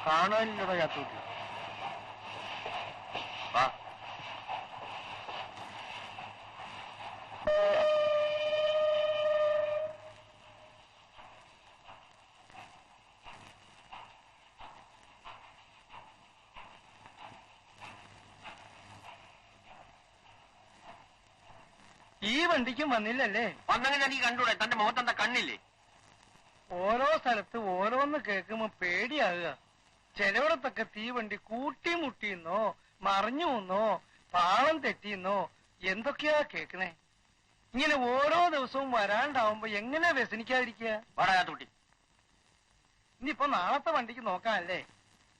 കാണാനില്ലടോ യാത്രൂട്ടി. ഈ വണ്ടിക്കും വന്നില്ലല്ലേ? വന്നെങ്കിൽ എനിക്ക് കണ്ടൂടെ? തന്റെ മുഖത്തെന്താ കണ്ണില്ലേ? ഓരോ സ്ഥലത്ത് ഓരോന്ന് കേൾക്കുമ്പോ പേടിയാകുക. ചിലവിടത്തൊക്കെ തീവണ്ടി കൂട്ടിമുട്ടിന്നോ മറിഞ്ഞുന്നോ പാളം തെറ്റിന്നോ എന്തൊക്കെയാ കേക്കണേ. ഇങ്ങനെ ഓരോ ദിവസവും വരാണ്ടാവുമ്പോ എങ്ങനെ വ്യസനിക്കാതിരിക്കുക? വാടാത്തുട്ടി, ഇനിയിപ്പോ നാളത്തെ വണ്ടിക്ക് നോക്കാനല്ലേ?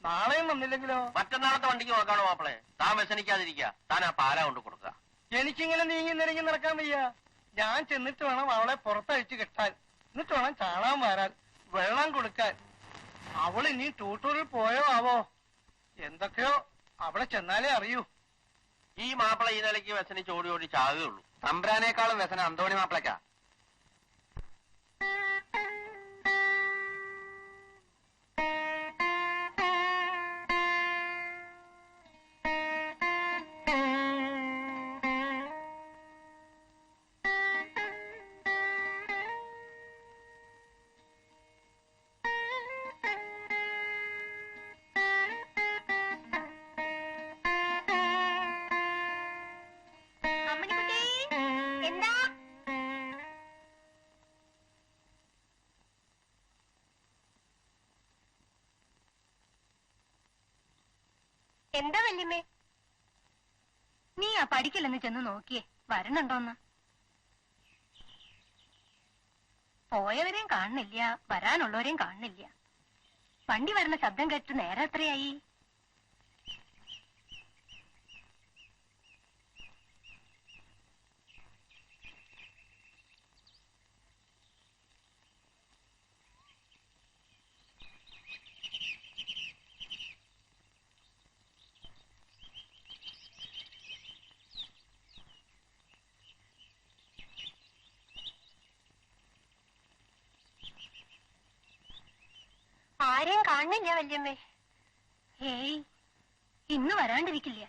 നാളെയും വന്നില്ലെങ്കിലോ? മറ്റന്നാളത്തെ വണ്ടിക്ക് നോക്കാണോ മാപ്പിളെ? താൻ വ്യസനിക്കാതിരിക്കുക. താൻ ആ പാല കൊണ്ട് കൊടുക്കുക. എനിക്കിങ്ങനെ നീങ്ങി നിരങ്ങി നടക്കാൻ വയ്യ. ഞാൻ ചെന്നിട്ട് വേണം അവളെ പുറത്തഴിച്ചു കെട്ടാൻ. എന്നിട്ട് വേണം ചാണാൻ വരാൻ, വെള്ളം കൊടുക്കാൻ. അവൾ ഇനി ടൂട്ടൂരിൽ പോയോ ആവോ? എന്തൊക്കെയോ അവിടെ ചെന്നാലേ അറിയൂ. ഈ മാപ്പിള ഈ നിലയ്ക്ക് വ്യസനിച്ച് ഓടി ഓടി ചാകുകയുള്ളൂ. തമ്പ്രാനേക്കാളും വ്യസനം അന്തോണി മാപ്പിളക്കാ. എന്താ വല്യമ്മേ? നീ ആ പഠിക്കില്ലെന്ന് ചെന്ന് നോക്കിയേ, വരണുണ്ടോന്ന്. പോയവരെയും കാണുന്നില്ല, വരാനുള്ളവരെയും കാണുന്നില്ല. വണ്ടി വരുന്ന ശബ്ദം കേട്ട് നേരെ എത്രയായി? കാണില്ല വല്യമ്മേ. ഏയ്, ഇന്ന് വരാണ്ടിരിക്കില്ല.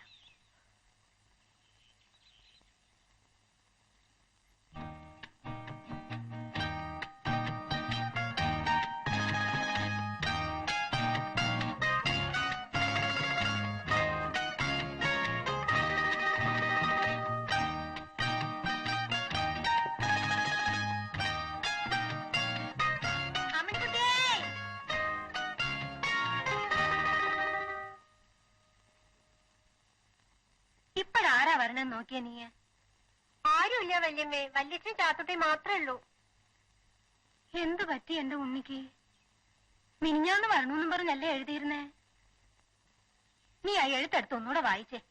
ഇപ്പഴാരാ വരണെന്ന് നോക്കിയ നീ? ആരുമില്ല വല്യമ്മേ, വല്യച്ഛൻ ചാത്തുട്ടി മാത്രമേ ഉള്ളൂ. എന്തു പറ്റി എന്റെ ഉണ്ണിക്ക്? മിനിഞ്ഞാന്ന് വരണമെന്നും പറഞ്ഞല്ലേ എഴുതിയിരുന്നേ? നീ ആ എഴുത്തെടുത്ത് ഒന്നുകൂടെ വായിച്ചേ.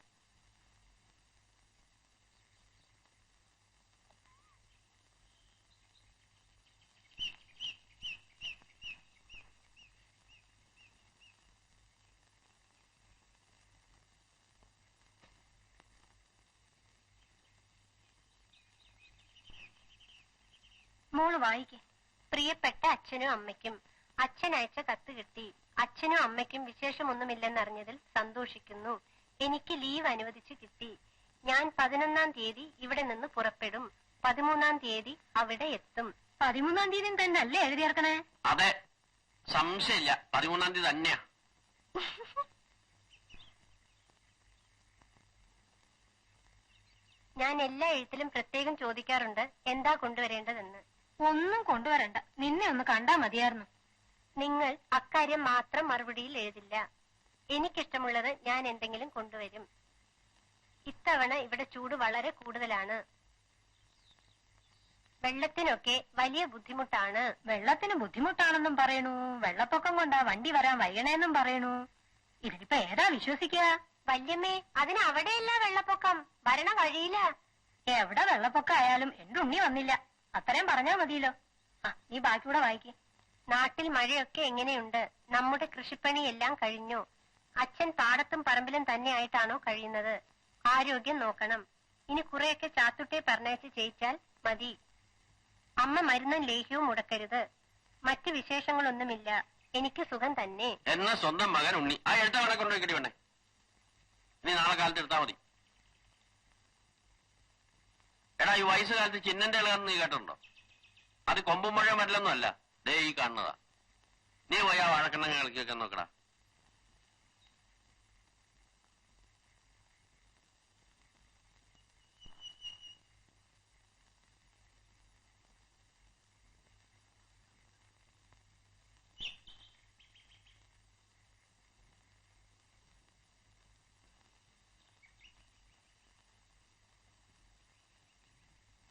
മോള് വായിക്കേ. പ്രിയപ്പെട്ട അച്ഛനും അമ്മയ്ക്കും, അച്ഛൻ അയച്ച കത്ത് കിട്ടി. അച്ഛനും അമ്മയ്ക്കും വിശേഷമൊന്നുമില്ലെന്നറിഞ്ഞതിൽ സന്തോഷിക്കുന്നു. എനിക്ക് ലീവ് അനുവദിച്ചു കിട്ടി. ഞാൻ 11-ാം തീയതി ഇവിടെ നിന്ന് പുറപ്പെടും. 13-ാം തീയതി അവിടെ എത്തും. 13-ാം തീയതി തന്നെ അല്ലേ എഴുതിയേർക്കണേ? അതെ, സംശയമില്ല, 13-ാം തീയതി തന്നെയാ. ഞാൻ എല്ലാ എഴുത്തിലും പ്രത്യേകം ചോദിക്കാറുണ്ട് എന്താ കൊണ്ടുവരേണ്ടതെന്ന്. ഒന്നും കൊണ്ടുവരണ്ട, നിന്നെ ഒന്ന് കണ്ടാ മതിയായിരുന്നു. നിങ്ങൾ അക്കാര്യം മാത്രം മറുപടിയിൽ എഴുതില്ല. എനിക്കിഷ്ടമുള്ളത് ഞാൻ എന്തെങ്കിലും കൊണ്ടുവരും. ഇത്തവണ ഇവിടെ ചൂട് വളരെ കൂടുതലാണ്. വെള്ളത്തിനൊക്കെ വലിയ ബുദ്ധിമുട്ടാണ്. വെള്ളത്തിന് ബുദ്ധിമുട്ടാണെന്നും പറയണു, വെള്ളപ്പൊക്കം കൊണ്ടാ വണ്ടി വരാൻ വൈകണേന്നും പറയണു. ഇതിനിപ്പോ ഏതാ വിശ്വസിക്കുക? വല്യമ്മേ, അതിന് അവിടെയല്ല വെള്ളപ്പൊക്കം, വരണ വഴിയില്ല. എവിടെ വെള്ളപ്പൊക്കം ആയാലും എന്റെ ഉണ്ണി വന്നില്ല, അത്രയും പറഞ്ഞാ മതിയല്ലോ. നീ ബാക്കിയൂടെ വായിക്കേ. നാട്ടിൽ മഴയൊക്കെ എങ്ങനെയുണ്ട്? നമ്മുടെ കൃഷിപ്പണിയെല്ലാം കഴിഞ്ഞു. അച്ഛൻ പാടത്തും പറമ്പിലും തന്നെയായിട്ടാണോ കഴിയുന്നത്? ആരോഗ്യം നോക്കണം. ഇനി കുറെയൊക്കെ ചാത്തുട്ടെ പറഞ്ഞയച്ച് ചെയ്യിച്ചാൽ മതി. അമ്മ മരുന്നും ലേഹ്യവും മുടക്കരുത്. മറ്റു വിശേഷങ്ങളൊന്നുമില്ല, എനിക്ക് സുഖം തന്നെ. എന്ന സ്വന്തം മകൻ ഉണ്ണി. ആ എഴുത്തവണെ കൊണ്ടുപോയി വേണ്ടേ? നീ നാളെ കാലത്ത് എടുത്താൽ മതി. എടാ, ഈ വയസ്സുകാലത്ത് ചിന്നന്റെ ഇളകാന്ന് നീ കേട്ടിട്ടുണ്ടോ? അത് കൊമ്പും മുഴ മരലൊന്നും അല്ല, ദേ ഈ കാണുന്നതാ. നീ പോയി ആ വഴക്കെണ്ണ കളിക്കി വെക്കാൻ നോക്കടാ.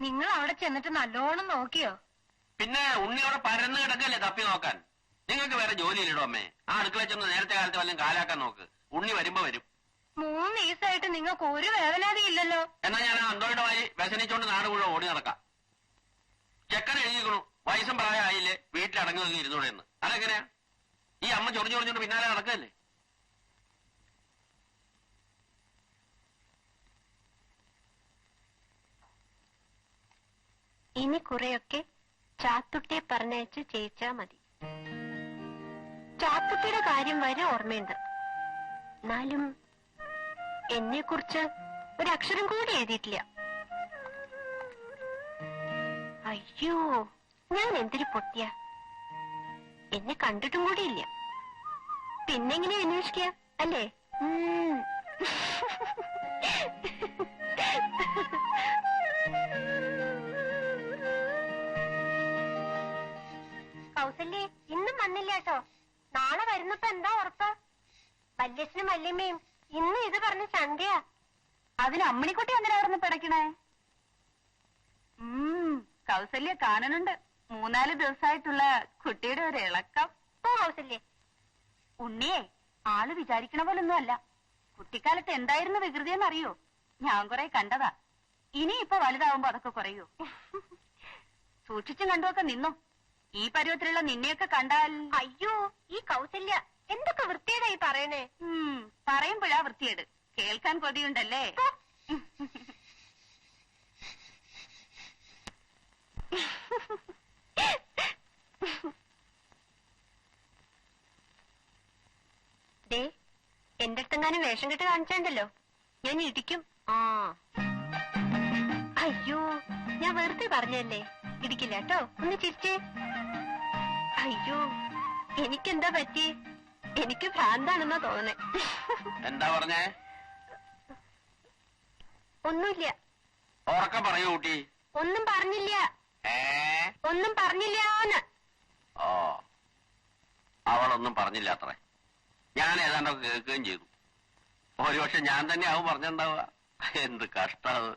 നിങ്ങൾ അവിടെ ചെന്നിട്ട് നല്ലോണം നോക്കിയോ? പിന്നെ ഉണ്ണി അവിടെ പരന്ന് കിടക്കല്ലേ തപ്പി നോക്കാൻ. നിങ്ങൾക്ക് വേറെ ജോലിയില്ലടോ അമ്മേ. ആ അടുക്കള ചെന്ന് നേരത്തെ കാലത്ത് വല്ലതും കാലാക്കാൻ നോക്ക്. ഉണ്ണി വരുമ്പോ വരും. 3 ദിവസമായിട്ട് നിങ്ങൾക്ക് ഒരു വേദനാതിയും ഇല്ലല്ലോ. എന്നാ ഞാൻ അന്തോയുടെ വായി വ്യസനിച്ചോണ്ട് നാട് മുഴുവൻ ഓടി നടക്കാം. ചെക്കൻ എഴുതിക്കണു, വയസ്സും പ്രായമായില്ലേ, വീട്ടിലടങ്ങി നോക്കി ഇരുന്നൂടെ എന്ന്. അതെങ്ങനെയാ? ഈ അമ്മ ചൊറിഞ്ഞോണ്ട് പിന്നാലെ നടക്കല്ലേ? ഇനി കുറെയൊക്കെ ചാത്തുട്ടിയെ പറഞ്ഞയച്ച് ചെയ്യിച്ചാ മതി. ചാത്തുട്ടിയുടെ കാര്യം വരെ ഓർമ്മയുണ്ട്. എന്നാലും എന്നെ കുറിച്ച് ഒരക്ഷരം കൂടി എഴുതിയിട്ടില്ല. അയ്യോ, ഞാൻ എന്തൊരു പൊട്ടിയ. എന്നെ കണ്ടിട്ടും കൂടിയില്ല. പിന്നെങ്ങനെ അന്വേഷിക്കുക അല്ലേ? കൗസല്യേ, ഇന്നും വന്നില്ല കേട്ടോ. നാളെ വരുന്നപ്പോ എന്താ ഉറപ്പ്? വല്യച്ഛനും വല്യമ്മയും ഇന്ന് ഇത് പറഞ്ഞ ചന്തയാ. അതിന് അമ്മണിക്കുട്ടി എന്തിനാ പറഞ്ഞ് പിടയ്ക്കണേ? കൗസല്യ കാണുന്നുണ്ട്. 3-4 ദിവസമായിട്ടുള്ള കുട്ടിയുടെ ഒരു ഇളക്കം. ഓ കൗസല്യേ, ഉണ്ണിയെ ആള് വിചാരിക്കണ പോലൊന്നും അല്ല. കുട്ടിക്കാലത്ത് എന്തായിരുന്നു വികൃതിയെന്നറിയോ? ഞാൻ കുറെ കണ്ടതാ. ഇനി ഇപ്പൊ വലുതാവുമ്പോ അതൊക്കെ കുറയോ? സൂക്ഷിച്ചും കണ്ടുമൊക്കെ നിന്നോ. ഈ പരുവത്തിലുള്ള നിന്നെയൊക്കെ കണ്ടാൽ. അയ്യോ, ഈ കൗസല്യ എന്തൊക്കെ വൃത്തിയേടായി പറയണേ. പറയുമ്പോഴാ വൃത്തിയേട്, കേൾക്കാൻ കൊതിയുണ്ടല്ലേ? എങ്ങാനും വേഷം കെട്ട് കാണിച്ചാണ്ടല്ലോ ഞാൻ ഇടിക്കും. ആ അയ്യോ, ഞാൻ വെറുതെ പറഞ്ഞല്ലേ, ഇടിക്കില്ല കേട്ടോ. ഒന്ന് ചിരിച്ചേ. അയ്യോ, എനിക്കെന്താ പറ്റി? എനിക്ക് ഭ്രാന്താണെന്നാ തോന്നണേ. എന്താ പറഞ്ഞേ? ഒന്നുമില്ല. ഉറക്കം പറയൂ കുട്ടി. ഒന്നും പറഞ്ഞില്ല. ഒന്നും പറഞ്ഞില്ലാന്ന്. ഓ, അവളൊന്നും പറഞ്ഞില്ല അത്രേ. ഞാൻ ഏതാണ്ടൊക്കെ കേൾക്കുകയും ചെയ്തു. ഒരുപക്ഷെ ഞാൻ തന്നെ ആവും പറഞ്ഞിട്ടുണ്ടാവുക. എന്ത് കഷ്ടത്.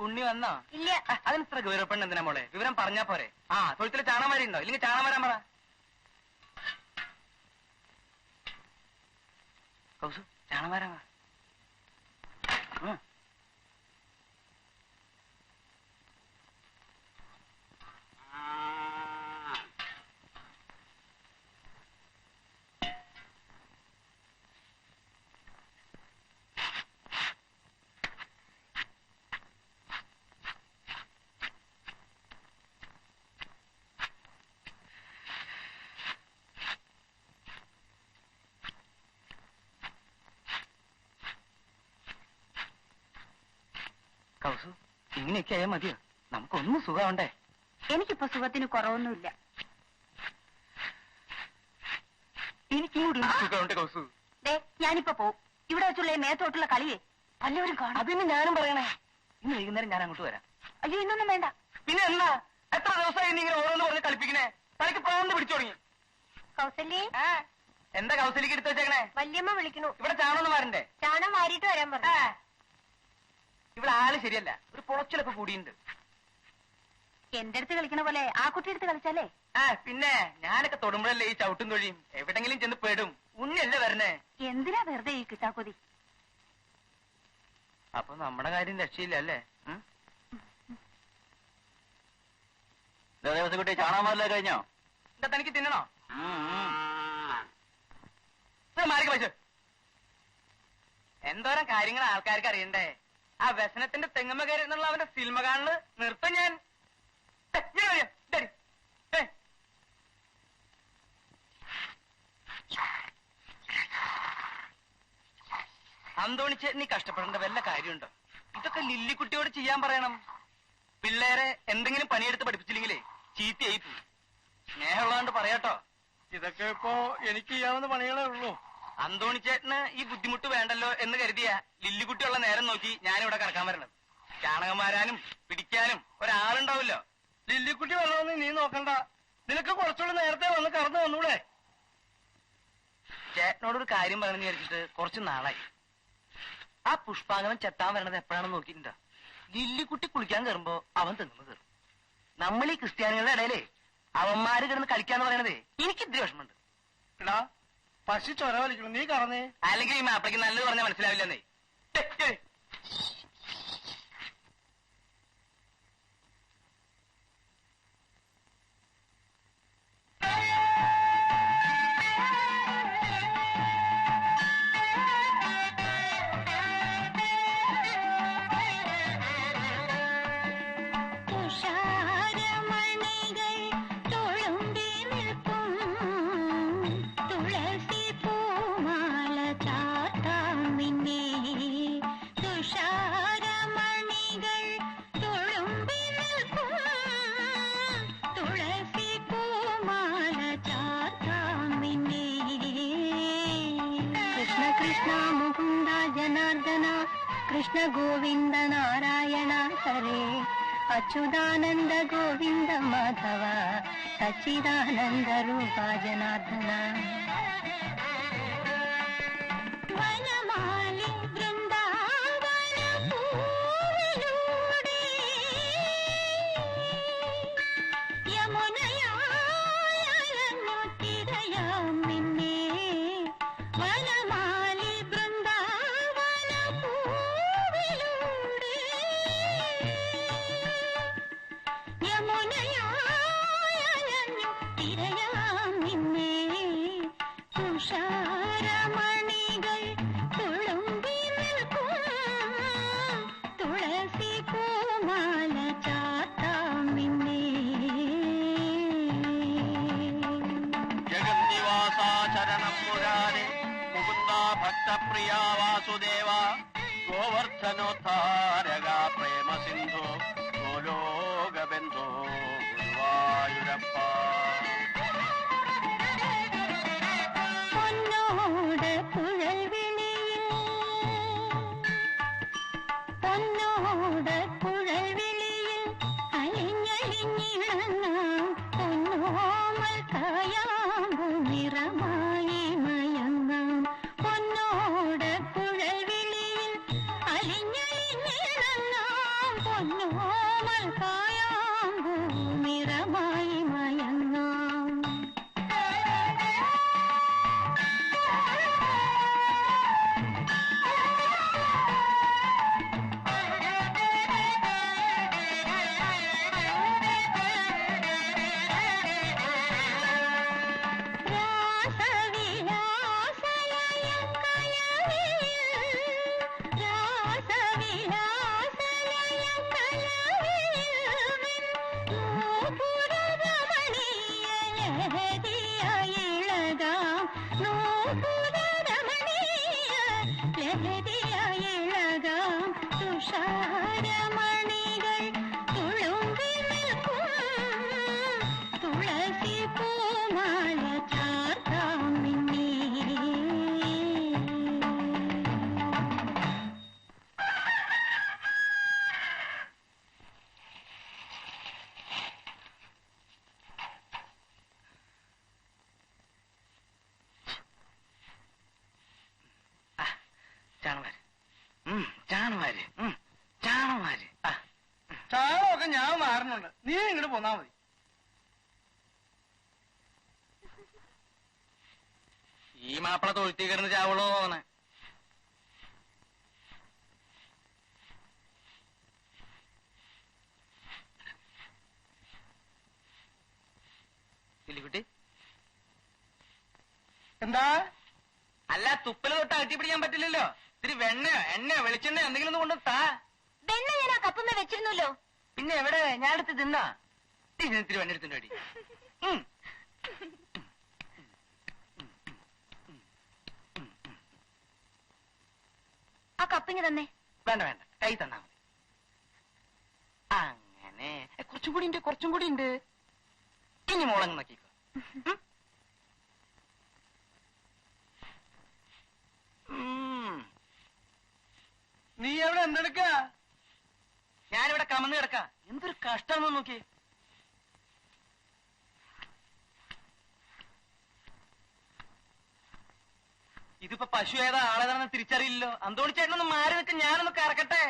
ഉണ്ണി വന്നോ? ഇല്ല. അതിനിത്ര ഗൗരവപ്പെണ്ണ എന്തിനാ മോളെ? വിവരം പറഞ്ഞാ പോരെ. ആ തൊഴുത്തില് ചാണകം വരെയുണ്ടോ? ഇല്ലെങ്കിൽ ചാണകം വരാൻ പറ. കൗസു, ചാണകം വരാൻ പറ. കൗസു, ഇങ്ങനെയൊക്കെ ആയാൽ മതിയോ? നമുക്കൊന്നും സുഖമുണ്ടേ. എനിക്കിപ്പോ സുഖത്തിന് കുറവൊന്നുമില്ല. എനിക്കിങ്ങോട്ട് സുഖമുണ്ട് കൗസു. ഞാനിപ്പോ പോവും. ഇവിടെ വെച്ചുള്ള മേത്തോട്ടുള്ള കളിയെ വല്ലവരും കാണും. അതിന് ഞാനും പറയണേ. ഇന്ന് വൈകുന്നേരം ഞാൻ അങ്ങോട്ട് വരാം. അയ്യോ, ഇന്നൊന്നും വേണ്ട. പിന്നെ എന്നാ? എത്ര ദിവസമായി നീ ഇങ്ങനെ ഓരോന്ന് പറഞ്ഞ് കളിപ്പിക്കണേ? തനിക്ക് പ്രാന്ത് പിടിച്ചു തുടങ്ങി. കൗസല്യേ, എന്താ കൗസലിക്ക് എടുത്തു വെച്ചേക്കണേ? വല്യമ്മ വിളിക്കണു. ഇവിടെ ചാണൊന്നും വരണ്ടേ? ചാണം വാരിട്ട് വരാൻ പറഞ്ഞു. ഇവിടെ ആള് ശരിയല്ല, ഒരു പൊളച്ചിലൊക്കെ കൂടിയുണ്ട്. എന്റെ അടുത്ത് കളിക്കണ പോലെ ആ കുട്ടി എടുത്ത് കളിച്ചാലേ. പിന്നെ ഞാനൊക്കെ തൊടുമ്പോഴല്ലേ ഈ ചവിട്ടും തൊഴിയും. എവിടെങ്കിലും ചെന്ന് പെടും. ഉണ്ണിയല്ലേ വരണേ. എന്തിനാ വെറുതെ ഈ കിട്ടാക്കൊതി? അപ്പൊ നമ്മുടെ കാര്യം രക്ഷയില്ല അല്ലേ? കുട്ടി ചാണകം വരലേ കഴിഞ്ഞോ? എന്താ തനിക്ക് തിന്നണോ? മാറിക്ക് പൈസ. എന്തോരം കാര്യങ്ങൾ ആൾക്കാർക്ക് അറിയണ്ടേ? ആ വ്യസനത്തിന്റെ തെങ്ങമ്മ കയറി എന്നുള്ള അവന്റെ സിനിമ കാണല് നിർത്തും ഞാൻ. അന്തോണിച്ചേട്ടൻ നീ കഷ്ടപ്പെടേണ്ട വല്ല കാര്യമുണ്ടോ? ഇതൊക്കെ ലില്ലിക്കുട്ടിയോട് ചെയ്യാൻ പറയണം. പിള്ളേരെ എന്തെങ്കിലും പണിയെടുത്ത് പഠിപ്പിച്ചില്ലെങ്കിലേ ചീത്തയായി പോയി. സ്നേഹമുള്ളതുകൊണ്ട് പറയാട്ടോ. ഇതൊക്കെ ഇപ്പോ എനിക്ക് ചെയ്യാവുന്ന പണികളേ ഉള്ളൂ. അന്തോണിച്ചേട്ടന് ഈ ബുദ്ധിമുട്ട് വേണ്ടല്ലോ എന്ന് കരുതിയ ലില്ലിക്കുട്ടിയുള്ള നേരം നോക്കി ഞാനിവിടെ കറക്കാൻ വരണത്. ചാണകം വാരാനും പിടിക്കാനും ഒരാളുണ്ടാവില്ലോ. ലില്ലിക്കുട്ടി വന്നോന്ന് നീ നോക്കണ്ട. നിനക്ക് കുറച്ചുകൂടി നേരത്തെ വന്ന് കറന്നു വന്നൂടെ? ചേട്ടനോടൊരു കാര്യം പറയണമെന്ന് വിചാരിച്ചിട്ട് കുറച്ച് നാളായി. ആ പുഷ്പാങ്കനം ചെത്താൻ വരണത് എപ്പോഴാണെന്ന് നോക്കിയിട്ടുണ്ടോ? ലില്ലിക്കുട്ടി കുളിക്കാൻ കയറുമ്പോ അവൻ തെങ്ങുമ്പോ കയറും. നമ്മൾ ഈ ക്രിസ്ത്യാനികളുടെ ഇടയിലേ അവന്മാര് കിടന്ന് കളിക്കാന്ന് പറയണതേ എനിക്ക് ഇത്തിരി വിഷമമുണ്ട്. പശു ചൊര വലിക്കണം, നീ കറന്നേ. അല്ലെങ്കിൽ ഈ മാപ്പിളക്ക് നല്ലത് പറഞ്ഞാൽ മനസ്സിലാവില്ലെന്നേ. കൃഷ്ണ ഗോവിന്ദ നാരായണ ഹരേ അച്യുതാനന്ദ ഗോവിന്ദ മാധവ സച്ചിദാനന്ദ രൂപ ജനാർദ്ദന. വനമാലി വൃന്ദാവന പൂവിലൂടെ യമുന തുഷാരമണികൾ തുളുമ്പി നിൽക്കും തുളസി പൂമാല ചാത്താം നിന്നെ. ജഗന്നിവാസ ശരണം മുരാരെ മുകുന്ദ ഭക്തപ്രിയ വാസുദേവ ഗോവർദ്ധനോദ്ധാരക പ്രേമ സിന്ധു ഗോലോകബന്ധോ ഗുരുവായൂരപ്പ. പൊന്നോട് കുഴൽവിളിയിൽ പൊന്നോട് കുഴൽവിളിയിൽ അലിഞ്ഞലിഞ്ഞിളങ്ങാം പൊന്നോമൽ കായാമ്പു നിറമായി മയങ്ങാം. പൊന്നോട് കുഴൽവിളിയിൽ അലിഞ്ഞലിഞ്ഞിളങ്ങാം പൊന്നോമൽ കായാമ്പു നിറമായി മയങ്ങാം. തുഷാരമണികൾ തുളുമ്പി നിൽക്കും തുളസി പൂമാല ചാർത്താം നിന്നെ. ചാണമാര് ചാണമാര്. ചാണകമൊക്കെ ഞാൻ മാറുന്നുണ്ട്, നീ ഇങ്ങോട്ട് പോന്നാ മതി. ഈ മാപ്പിള തൊഴുത്തി കിടന്ന് ചാവളോ തോന്നണേ. ഇല്ലിക്കുട്ടി എന്താ? അല്ല, തുപ്പല് തൊട്ട് അകറ്റി പിടിക്കാൻ പറ്റില്ലല്ലോ. ഇത്തിരി വെണ്ണയോ എണ്ണയോ വെളിച്ചെണ്ണയോ എന്തെങ്കിലും ഒന്ന് കൊണ്ട് താ. വെണ്ണ ഞാൻ ആ കപ്പുമ്മ വെച്ചിരുന്നല്ലോ. പിന്നെ എവിടെ? ഞാൻ എടുത്ത് തിന്നാ. ഇത്തിരി വെണ്ണ എടുത്തിട്ട് അടി. ആ കപ്പിങ് തന്നെ. വേണ്ട വേണ്ട, കൈ തന്നാ മതി. അങ്ങനെ കുറച്ചും കൂടി ഉണ്ട്, കുറച്ചും കൂടി ഉണ്ട്. ഇനി മോളങ്ങ് നോക്കിക്കോ. നീ എവിടെ എന്തെടുക്ക? ഞാനിവിടെ കമന്ന് കിടക്ക. എന്തൊരു കഷ്ടമെന്ന് നോക്കി. ഇതിപ്പോ പശു ഏതാ ആളേതാണെന്ന് തിരിച്ചറിയില്ലല്ലോ. അന്തോണി ചേട്ടനൊന്ന് മാറി നിൽക്ക്, ഞാനൊന്ന് കറക്കട്ടെ.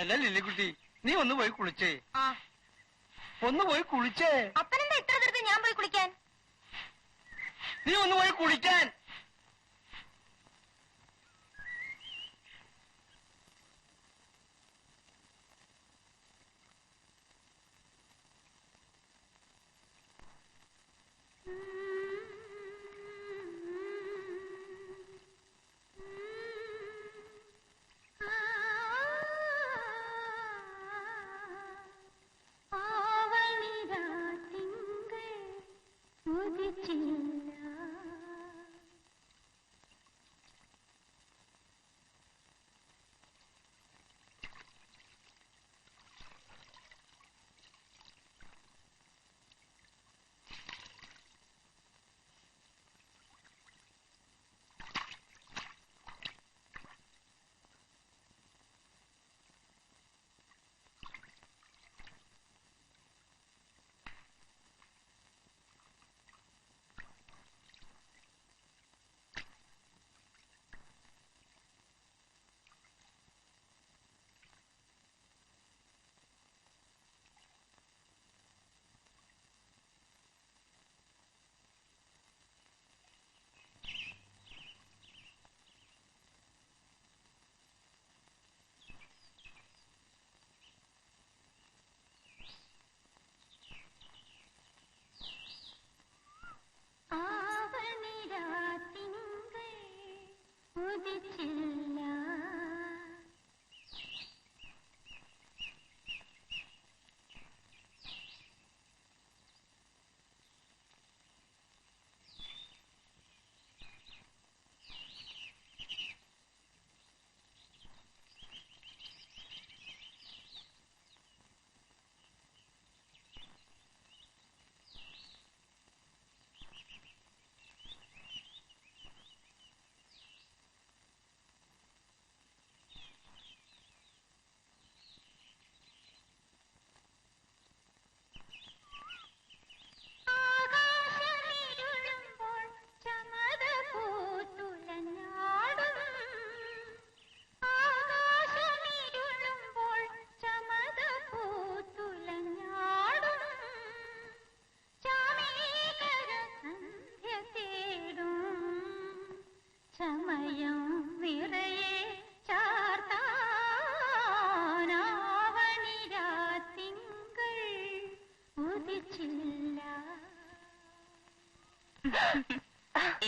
അല്ല ലില്ലിക്കുട്ടി, നീ ഒന്ന് പോയി കുളിച്ചേ. ആ ഒന്ന് പോയി കുളിച്ചേ. അപ്പനെന്താ ഇത്ര തീർത്ത് ഞാൻ പോയി കുളിക്കാൻ? നീ ഒന്ന് പോയി കുളിക്കാൻ.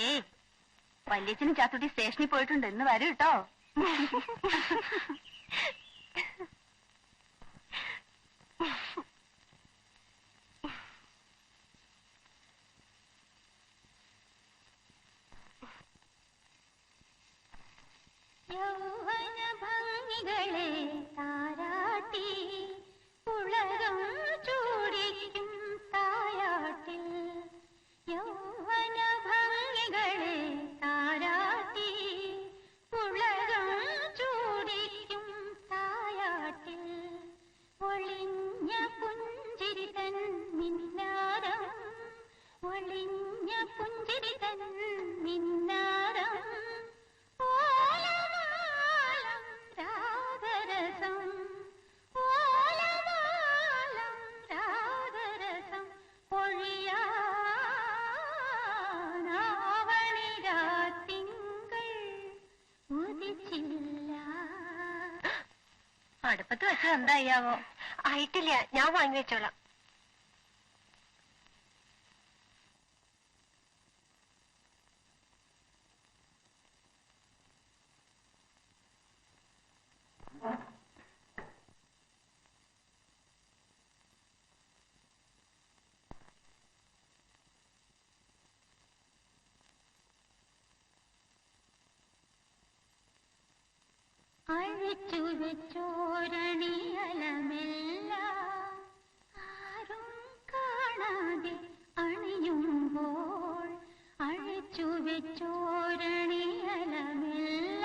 ഏയ് വല്യച്ഛനും ചാത്തുട്ടി സ്റ്റേഷനിൽ പോയിട്ടുണ്ട്, ഇന്ന് വരൂ കേട്ടോ. യൗവന ഭംഗികളെ താരാട്ടി ഉലകം ചൂടിക്കും തായാട്ടിൽ. യൗവന ഭംഗികളെ താരാട്ടി ഉലകം ചൂടിക്കും തായാട്ടിൽ. ഒളിഞ്ഞ പുഞ്ചിരി തൻ മിന്നാരം, ഒളിഞ്ഞ പുഞ്ചിരി തൻ മിന്നാരം. ഓലമാലം രാഗരസം, ഓലമാലം രാഗരസം പൊഴിയാവണിരാത്തിങ്കൾ ഉദിച്ചില്ല. അടുപ്പത്ത് വെച്ചത് എന്തായാവോ? ആയിട്ടില്ല, ഞാൻ വാങ്ങി വെച്ചോളാം. അഴിച്ചു വെച്ചോരണിയലമെല്ല ആരും കാണാതെ അണിയുമ്പോൾ, അഴിച്ചു വെച്ചോരണിയലമെല്ല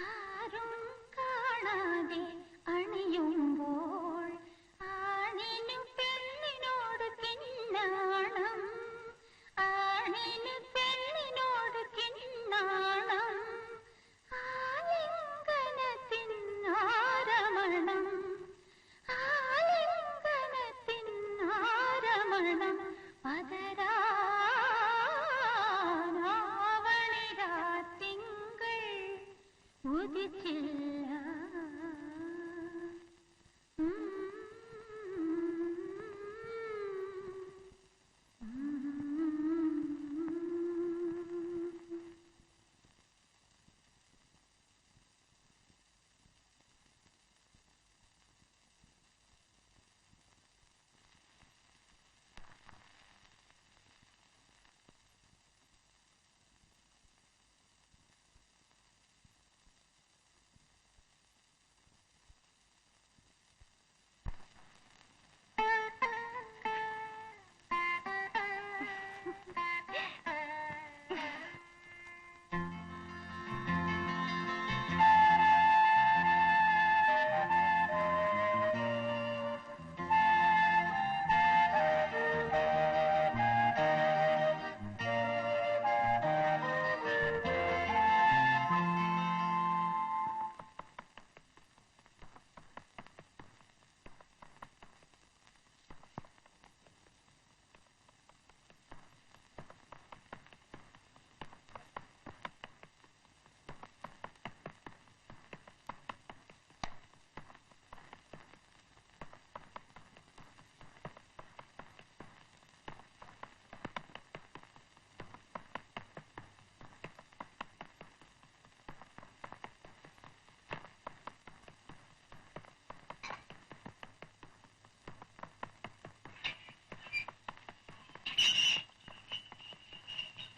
ആരും കാണാതെ അണിയുമ്പോൾ, ആണിനും പെണ്ണിനോട് കിന്നാണം, ആണിന് പെണ്ണിനോട് കിന്നാണം. ആലിംഗനത്തിനാരമണം, ആലിംഗനത്തിനാരമണം പതരാവണിരാത്തിങ്കൾ ഉദിച്ചില്ല.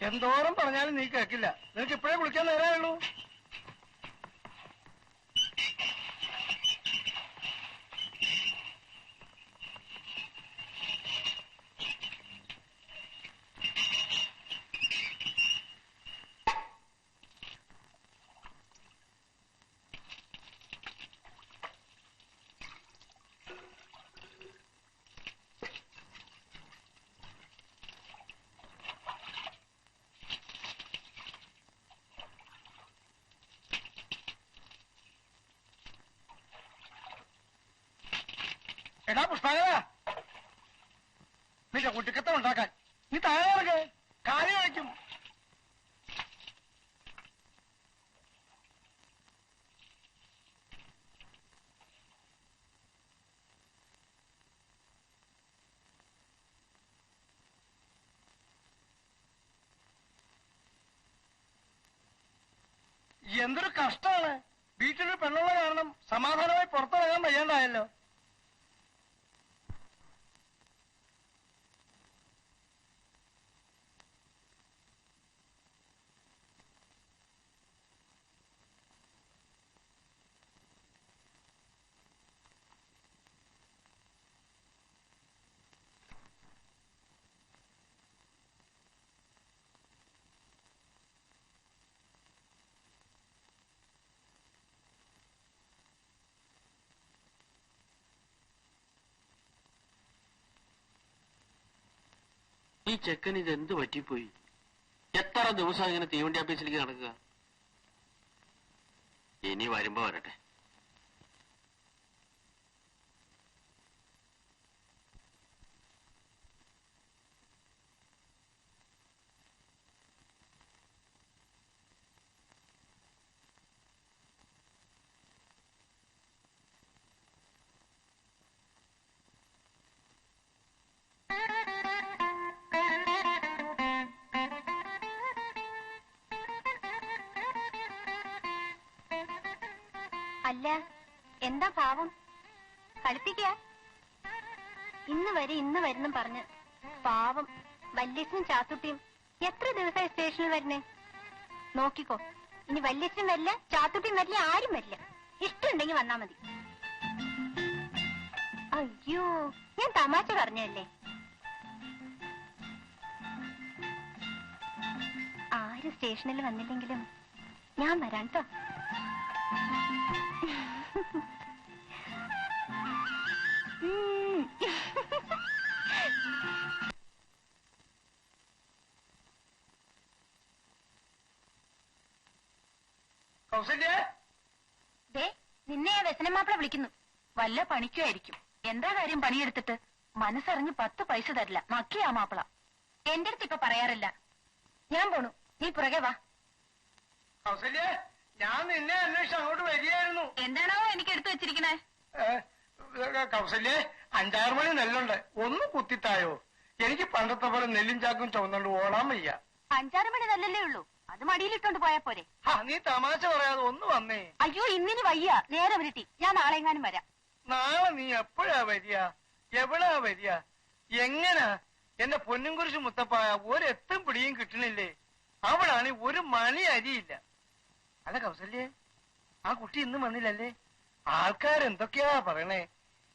എന്തോരം പറഞ്ഞാലും നീ കേൾക്കില്ല. നിനക്ക് ഇപ്പോഴേ കുളിക്കാൻ നേരമുള്ളൂ. എടാ പുഷ്പാകര, നിന്റെ കുട്ടിക്കത്തം ഉണ്ടാക്കാൻ നീ താഴെ ഇറങ്ങ്, കാര്യം കഴിക്കും. എന്തൊരു കഷ്ടാണ്. വീട്ടിലൊരു പെണ്ണുള്ള കാരണം സമാധാനമായി പുറത്തിറങ്ങാൻ വയ്യാണ്ടായല്ലോ. ഈ ചെക്കൻ ഇത് എന്ത് പറ്റിപ്പോയി? എത്ര ദിവസം ഇങ്ങനെ തീവണ്ടി ഓഫീസിലേക്ക് നടക്കുക? ഇനി വരുമ്പോ വരട്ടെ. അല്ല, എന്താ പാവം? കളിപ്പിക്ക. ഇന്ന് വരുന്നും പറഞ്ഞ് പാവം വല്യച്ഛനും ചാത്തുട്ടിയും എത്ര ദിവസമായി സ്റ്റേഷനിൽ വരുന്നേ? നോക്കിക്കോ, ഇനി വല്യച്ഛനും വരില്ല, ചാത്തുട്ടിയും വരില്ല, ആരും വരില്ല. ഇഷ്ടമുണ്ടെങ്കിൽ വന്നാ മതി. അയ്യോ, ഞാൻ തമാശ പറഞ്ഞല്ലേ. ആര് സ്റ്റേഷനിൽ വന്നില്ലെങ്കിലും ഞാൻ വരാം കേട്ടോ. നിന്നെ വ്യസനമാപ്പിള വിളിക്കുന്നു. വല്ല പണിക്കുമായിരിക്കും. എന്താ കാര്യം പണിയെടുത്തിട്ട്? മനസ്സറിഞ്ഞ് 10 പൈസ തരില്ല. മക്കിയാ മാപ്പിള. എന്റെ അടുത്ത് ഇപ്പൊ പറയാറില്ല. ഞാൻ പോണു, നീ പുറകെ വാ. കൗസല്യ, ഞാൻ നിന്നെ അന്വേഷിച്ച് അങ്ങോട്ട് വരികയായിരുന്നു. എന്താണോ എനിക്ക് എടുത്തു വെച്ചിരിക്കണേ? കൗസല്യേ, 5-6 മണി നെല്ലുണ്ട്, ഒന്ന് കുത്തിത്തായോ? എനിക്ക് പണ്ടത്തെ പോലെ നെല്ലും ചാക്കും ചുവന്നുകൊണ്ട് ഓടാൻ വയ്യ. 5-6 മണി നല്ലല്ലേ ഉള്ളൂ, അത് മടിയിലിട്ടോണ്ട് പോയാ പോരെ. നീ തമാശ പറയാതെ ഒന്ന് വന്നേ. അയ്യോ, ഇന്നിനി വയ്യ, നേരെ വിരട്ടി. ഞാൻ നാളെ എങ്ങാനും വരാം. നാളെ നീ എപ്പോഴാ വരിക? എവിടാ വരിക? എങ്ങനാ? എന്റെ പൊന്നും കുരിശ് മുത്തപ്പായ ഒരെത്തും പിടിയും കിട്ടണില്ലേ? അവിടാണ് ഒരു മണി അരിയില്ല. അല്ല കൗസല്യേ, ആ കുട്ടി ഇന്നും വന്നില്ലല്ലേ? ആൾക്കാരെന്തൊക്കെയാ പറയണേ?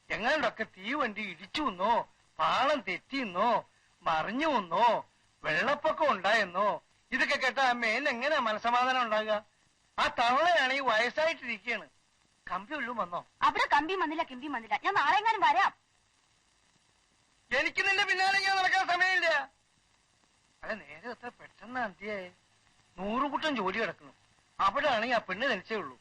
എങ്ങാണ്ടൊക്കെ തീവണ്ടി ഇടിച്ചു എന്നോ, പാളം തെറ്റിന്നോ, മറിഞ്ഞു എന്നോ, വെള്ളപ്പൊക്കം ഉണ്ടായെന്നോ. ഇതൊക്കെ കേട്ട അമ്മേനെങ്ങനെയാ മനസമാധാനം ഉണ്ടാകുക? ആ തവളയാണെങ്കിൽ വയസ്സായിട്ടിരിക്കുകയാണ്. കമ്പി ഉള്ളും വന്നോ? അവിടെ കമ്പിയും വന്നില്ല, കിമ്പിയും വന്നില്ല. ഞാൻ നാളെ എങ്ങാനും വരാം. എനിക്ക് നിന്റെ പിന്നാലെ ഇങ്ങനെ നടക്കാൻ സമയമില്ല. അല്ല, നേരെ എത്ര പെട്ടെന്ന് അന്ത്യായി. 100 കൂട്ടം ജോലി കിടക്കുന്നു. അവിടെ ആണെങ്കിൽ ആ പെണ്ണ് ധനിച്ചേ ഉള്ളൂ.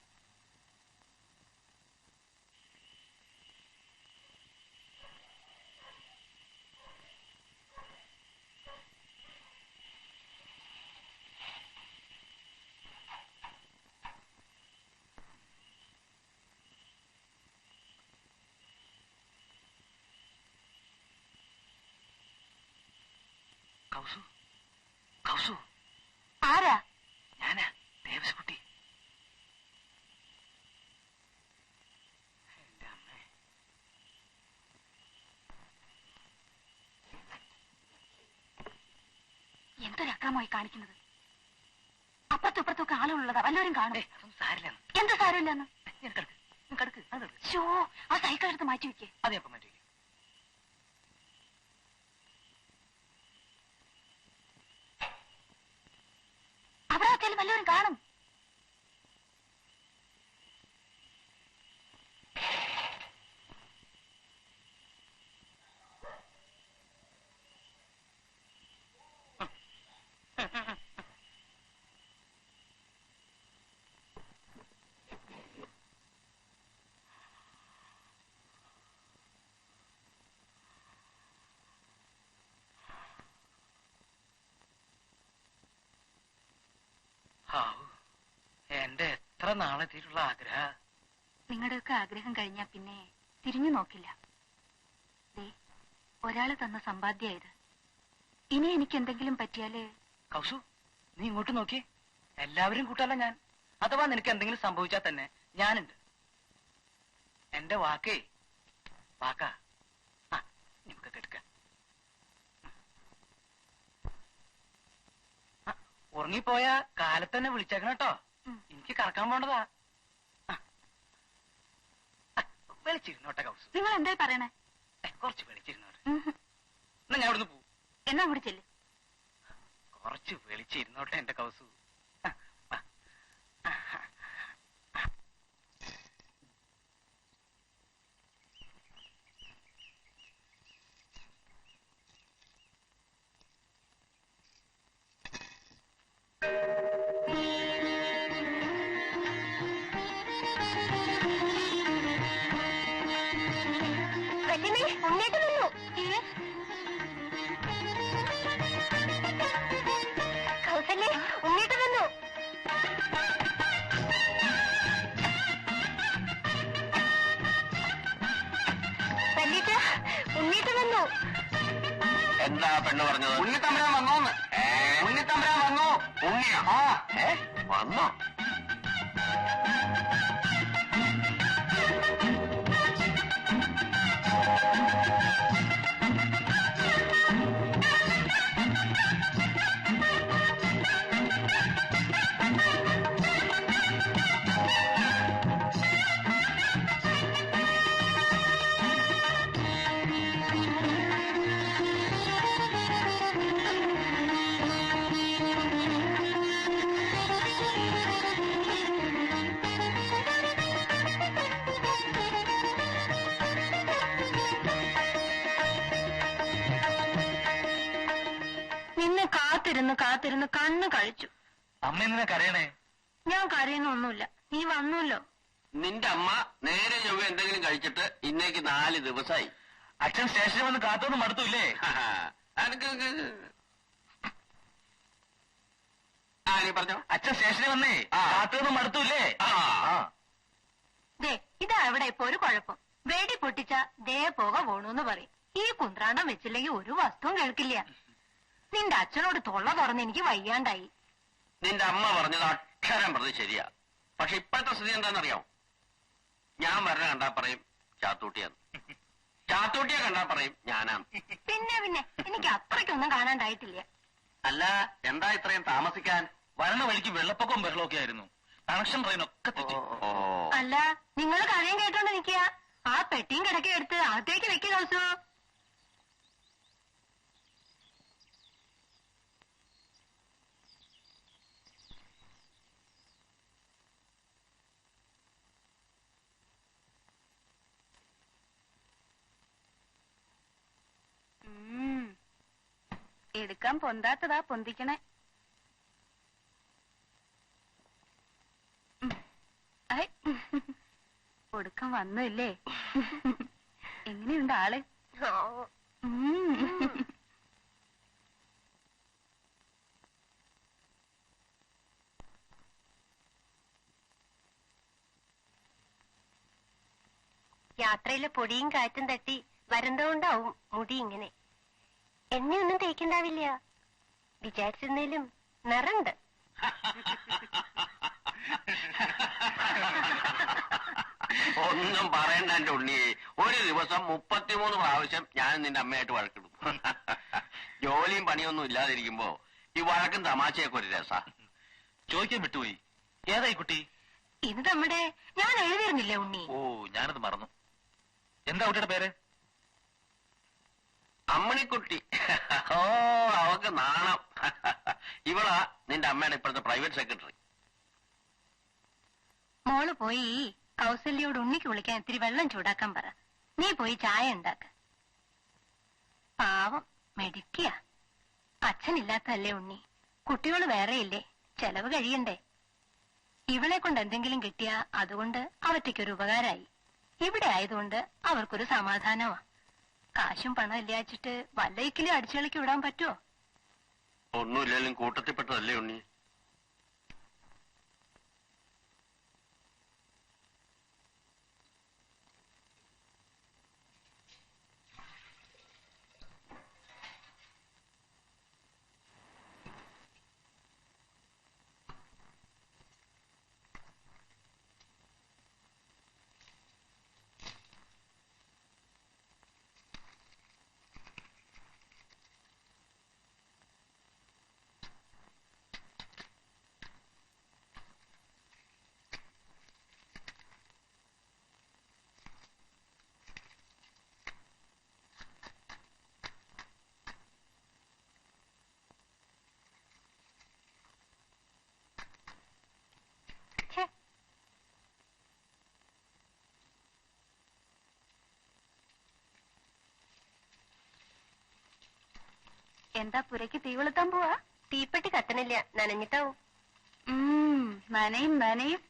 കൗസു, കൗസു, ആരാ? ഞാനാ ദേവസ്കുട്ടി. എന്റെ അമ്മേ, എന്തൊരക്രമമായി കാണിക്കുന്നത്? അപ്പുറത്തും ഇപ്പുറത്തൊക്കെ ആളുകളുള്ളതാ, വല്ലവരും കാണും. അതൊന്നും സാരില്ല. എന്ത് സാരമില്ലെന്ന്? കിടക്ക്. ഷോ, ആ സൈക്കിൾ എടുത്ത് മാറ്റി വെക്കേ. അതെ, അപ്പം മാറ്റി. അവിടെ ആർക്കെങ്കിലും വല്ലവരും കാണും. എന്റെ എത്ര നാളെത്തിയിട്ടുള്ള ആഗ്രഹ. നിങ്ങളുടെയൊക്കെ ആഗ്രഹം കഴിഞ്ഞാ പിന്നെ തിരിഞ്ഞു നോക്കില്ല. ഒരാള് തന്ന സമ്പാദ്യായത്. ഇനി എനിക്ക് എന്തെങ്കിലും പറ്റിയാല്... കൗസു, നീ ഇങ്ങോട്ട് നോക്കി. എല്ലാവരും കൂട്ടല്ല ഞാൻ. അഥവാ നിനക്ക് എന്തെങ്കിലും സംഭവിച്ചാൽ തന്നെ ഞാനുണ്ട്. എന്റെ വാക്കേ വാക്കാ. ആ നിനക്കൊക്കെ എടുക്ക. ഉറങ്ങിപ്പോയാ കാലത്തന്നെ വിളിച്ചേക്കണം കേട്ടോ. എനിക്ക് കറക്കാൻ പോണ്ടതാ. വിളിച്ചിരുന്നോട്ടെ കൗസു. നിങ്ങൾ എന്തായി പറയണേ? കുറച്ച് വിളിച്ചിരുന്നോട്ടെ. എന്നാ ഞാൻ ഇവിടുന്ന് പോവും. എന്നാ കൂടി ചെല്ല്. കുറച്ച് വിളിച്ചിരുന്നോട്ടെ എന്റെ കൗസു. വല്യമ്മേ ഉണ്ണേട്ട് വന്നു. കൗസല്യേ ഉണ്ണേട്ട് വന്നു. വല്യേട്ട ഉണ്ണേട്ട് വന്നു. എന്താ പെണ്ണ് പറഞ്ഞത്? ഉണ്ണിത്തമ്പരാൻ വന്നോന്ന്. ഉണ്ണിത്തമ്പരാൻ വന്നു. ഉണ്ണിയാ? വന്നോ? നിന്നെ കാത്തിരുന്ന് കണ്ണ് കഴിച്ചു. അമ്മ എന്തിനാ കരയണേ? ഞാൻ കരയുന്നൊന്നുമില്ല, നീ വന്നല്ലോ. നിന്റെ അമ്മ നേരെ ചൊവ്വ എന്തെങ്കിലും കഴിച്ചിട്ട് ഇന്നേക്ക് 4 ദിവസമായി. അച്ഛൻ സ്റ്റേഷനിൽ വന്ന് കാത്തൊന്നും മടുത്തൂല്ലേ? നീ പറഞ്ഞോ. അച്ഛൻ സ്റ്റേഷനിൽ വന്നേ ആ. കാത്തൊന്നും മടുത്തൂല്ലേ? ദേ ഇതാ ഇവിടെ ഇപ്പൊ ഒരു കുഴപ്പം. വെടി പൊട്ടിച്ച ദേ പോക പോണൂന്ന് പറയും. ഈ കുന്ത്രാണ്ടം വെച്ചില്ലെങ്കിൽ ഒരു വസ്തുവും കേൾക്കില്ല. നിന്റെ അച്ഛനോട് തൊള്ള തുറന്ന് എനിക്ക് വയ്യാണ്ടായി. നിന്റെ അമ്മ പറഞ്ഞത് അക്ഷരം പ്രതി ശരിയാ. പക്ഷെ ഇപ്പോഴത്തെ സ്ഥിതി എന്താണെന്നറിയാമോ? ഞാൻ വരണ കണ്ടാ പറയും ചാത്തൂട്ടിയാന്ന്, ചാത്തൂട്ടിയെ കണ്ടാ പറയും ഞാനാന്ന്. പിന്നെ എനിക്ക് അത്രയ്ക്കൊന്നും കാണാണ്ടായിട്ടില്ല. അല്ല, എന്താ ഇത്രയും താമസിക്കാൻ? വരണ വഴിക്ക് വെള്ളപ്പൊക്കവും ബഹളമൊക്കെ ആയിരുന്നു. കണക്ഷൻ ട്രെയിനൊക്കെ തെറ്റി. അല്ല നിങ്ങൾ കഥയും കേട്ടോണ്ട് നിൽക്കുക. ആ പെട്ടിയും കിടക്കയും എടുത്ത് അകത്തേക്ക് വെക്കുക ദിവസോ. എടുക്കാൻ പൊന്താത്തതാ പൊന്തിക്കണേ. ഒടുക്കം വന്നില്ലേ? എങ്ങനെയുണ്ട് ആള്? യാത്രയിലെ പൊടിയും കാറ്റും തട്ടി വരന്തോണ്ടാവും മുടി ഇങ്ങനെ. എന്നെയൊന്നും തേക്കുണ്ടാവില്ല. വിചാരിച്ചിരുന്നേലും നിറണ്ട്. ഒന്നും പറയണ്ട എന്റെ ഉണ്ണിയെ. ഒരു ദിവസം 33 പ്രാവശ്യം ഞാൻ നിന്റെ അമ്മയായിട്ട് വഴക്കിടും. ജോലിയും പണിയൊന്നും ഇല്ലാതിരിക്കുമ്പോ ഈ വഴക്കും തമാശയൊക്കെ ഒരു രസാ. ചോദിക്കാൻ വിട്ടുപോയി, ഏതായി കുട്ടി? ഇത് നമ്മുടെ ഞാൻ എഴുതിയിരുന്നില്ല ഉണ്ണി. ഓ, ഞാനത് മറന്നു. എന്താ കുട്ടിയുടെ പേര്? അമ്മണിക്കുട്ടി. ഓ, അവക്ക് നാണം. ഇവളാ നിന്റെ അമ്മയുടെ ഇപ്പോഴത്തെ പ്രൈവറ്റ് സെക്രട്ടറി. മോള് പോയി കൗസല്യോട് ഉണ്ണിക്ക് വിളിക്കാൻ ഇത്തിരി വെള്ളം ചൂടാക്കാൻ പറ. നീ പോയി ചായ ഉണ്ടാക്ക. പാവം മെഡിക്കുക. അച്ഛനില്ലാത്തതല്ലേ ഉണ്ണി. കുട്ടികൾ വേറെയില്ലേ, ചെലവ് കഴിയണ്ടേ. ഇവളെ കൊണ്ട് എന്തെങ്കിലും കിട്ടിയാ അതുകൊണ്ട് അവറ്റയ്ക്കൊരു ഉപകാരമായി. ഇവിടെ ആയതുകൊണ്ട് അവർക്കൊരു സമാധാനമാ. കാശും പണം ഇല്ലാച്ചിട്ട് വല്ലയിക്കിലും അടിച്ചുകളിക്ക് വിടാൻ പറ്റുമോ? ഒന്നുമില്ലാലും കൂട്ടത്തിൽപ്പെട്ടതല്ലേ ഉണ്ണി. എന്താ പുരയ്ക്ക് തീ കൊളുത്താൻ പോവാ? തീപ്പെട്ടി കത്തണില്ല, നനഞ്ഞിട്ടാവും. നനയും നനയും.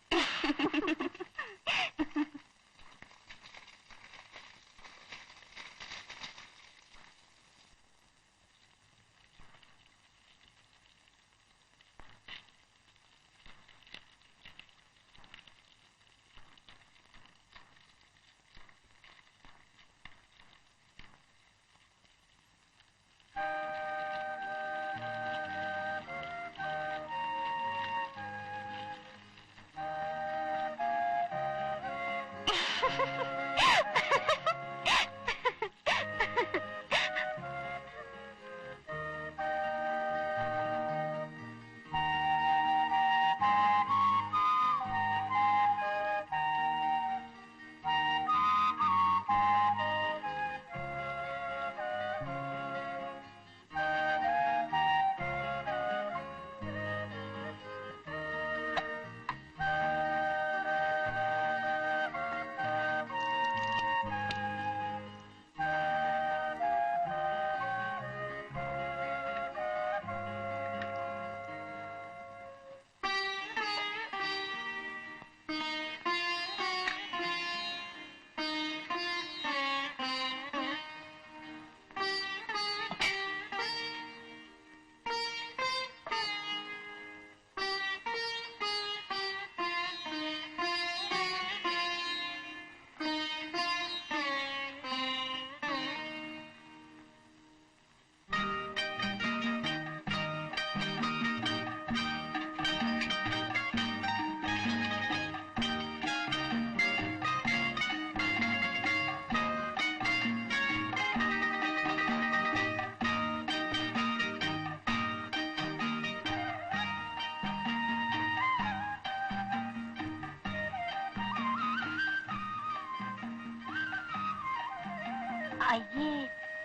അയ്യേ,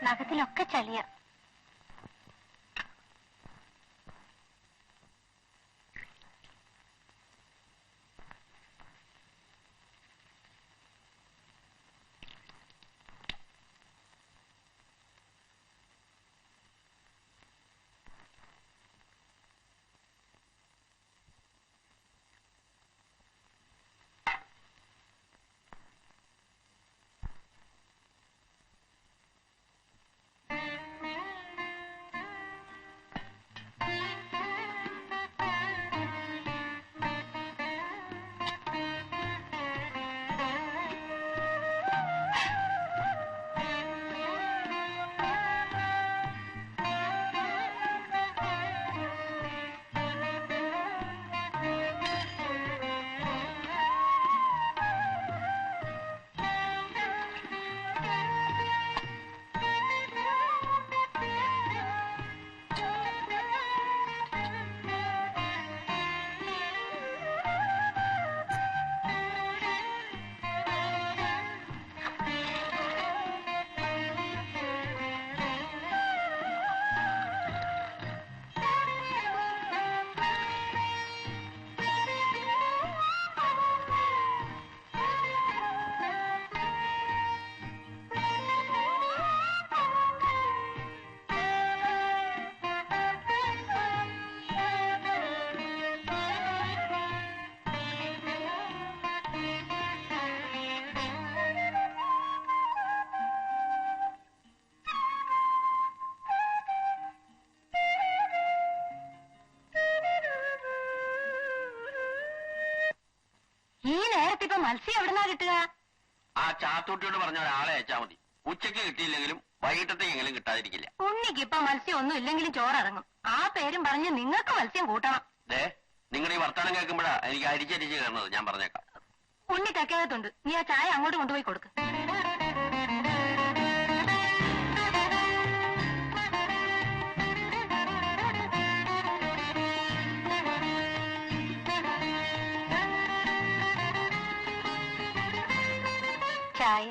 നഖത്തിലൊക്കെ ചളിയ. ഈ നേരത്തിപ്പോ മത്സ്യം എവിടുന്നാ കിട്ടുക? ആ ചാത്തൂട്ടിയോട് പറഞ്ഞ ഒരാളെ അയച്ചാ മതി. ഉച്ചയ്ക്ക് കിട്ടിയില്ലെങ്കിലും വൈകിട്ടത്തേക്കെങ്കിലും കിട്ടാതിരിക്കില്ല. ഉണ്ണിക്ക് ഇപ്പൊ മത്സ്യം ഒന്നും ഇല്ലെങ്കിലും ചോറിറങ്ങും. ആ പേരും പറഞ്ഞ് നിങ്ങൾക്ക് മത്സ്യം കൂട്ടണം. ദേ, നിങ്ങളുടെ ഈ വർത്താനം കേൾക്കുമ്പോഴാ എനിക്ക് അരിച്ചരിച്ച് കയറുന്നത്. ഞാൻ പറഞ്ഞേക്കാം. ഉണ്ണി തെക്കകത്തുണ്ട്. നീ ആ ചായ അങ്ങോട്ട് കൊണ്ടുപോയി കൊടുക്ക്. ചായ.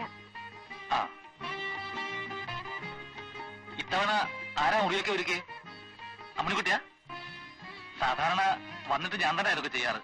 ഇത്തവണ ആരാ മുറിയൊക്കെ ഒരുക്കേ? അമ്മണിക്കുട്ടിയാ? സാധാരണ വന്നിട്ട് ഞാൻ തന്നെ അതൊക്കെ ചെയ്യാറ്.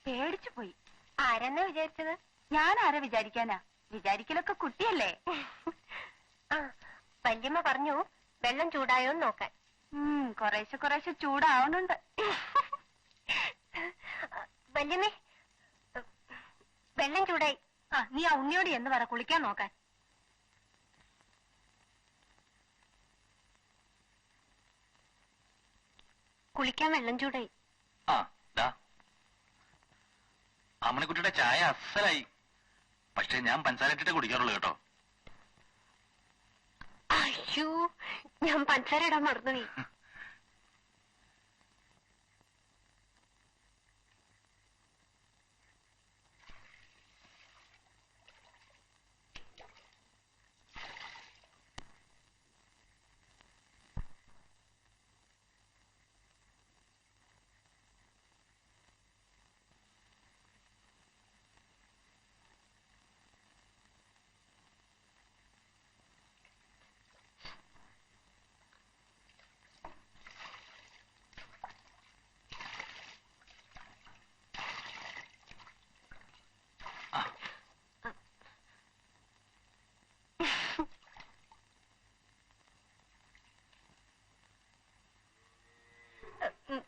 പേടിച്ചു പോയി. ആരെന്നാ വിചാരിച്ചത്? ഞാൻ ആരെ വിചാരിക്കാനാ? വിചാരിക്കലൊക്കെ കുട്ടിയല്ലേ. ആ, വല്യമ്മ പറഞ്ഞു വെള്ളം ചൂടായോന്ന് നോക്കാൻ. കുറേശ്ശെ കുറേശ്ശെ ചൂടാവുന്നുണ്ട്. വല്യമ്മേ, വെള്ളം ചൂടായി. ആ, നീ ആ ഉണ്ണിയോട് എന്ന് പറ കുളിക്കാൻ നോക്കാൻ. കുളിക്കാൻ വെള്ളം ചൂടായി. ആ ദാ അമ്മണിക്കുട്ടിയുടെ ചായ അസലായി. പക്ഷെ ഞാൻ പഞ്ചസാര ഇട്ടിട്ടേ കുടിക്കാറുള്ളൂ കേട്ടോ. അയ്യോ, ഞാൻ പഞ്ചസാര ഇടാൻ മറന്നുപോയി.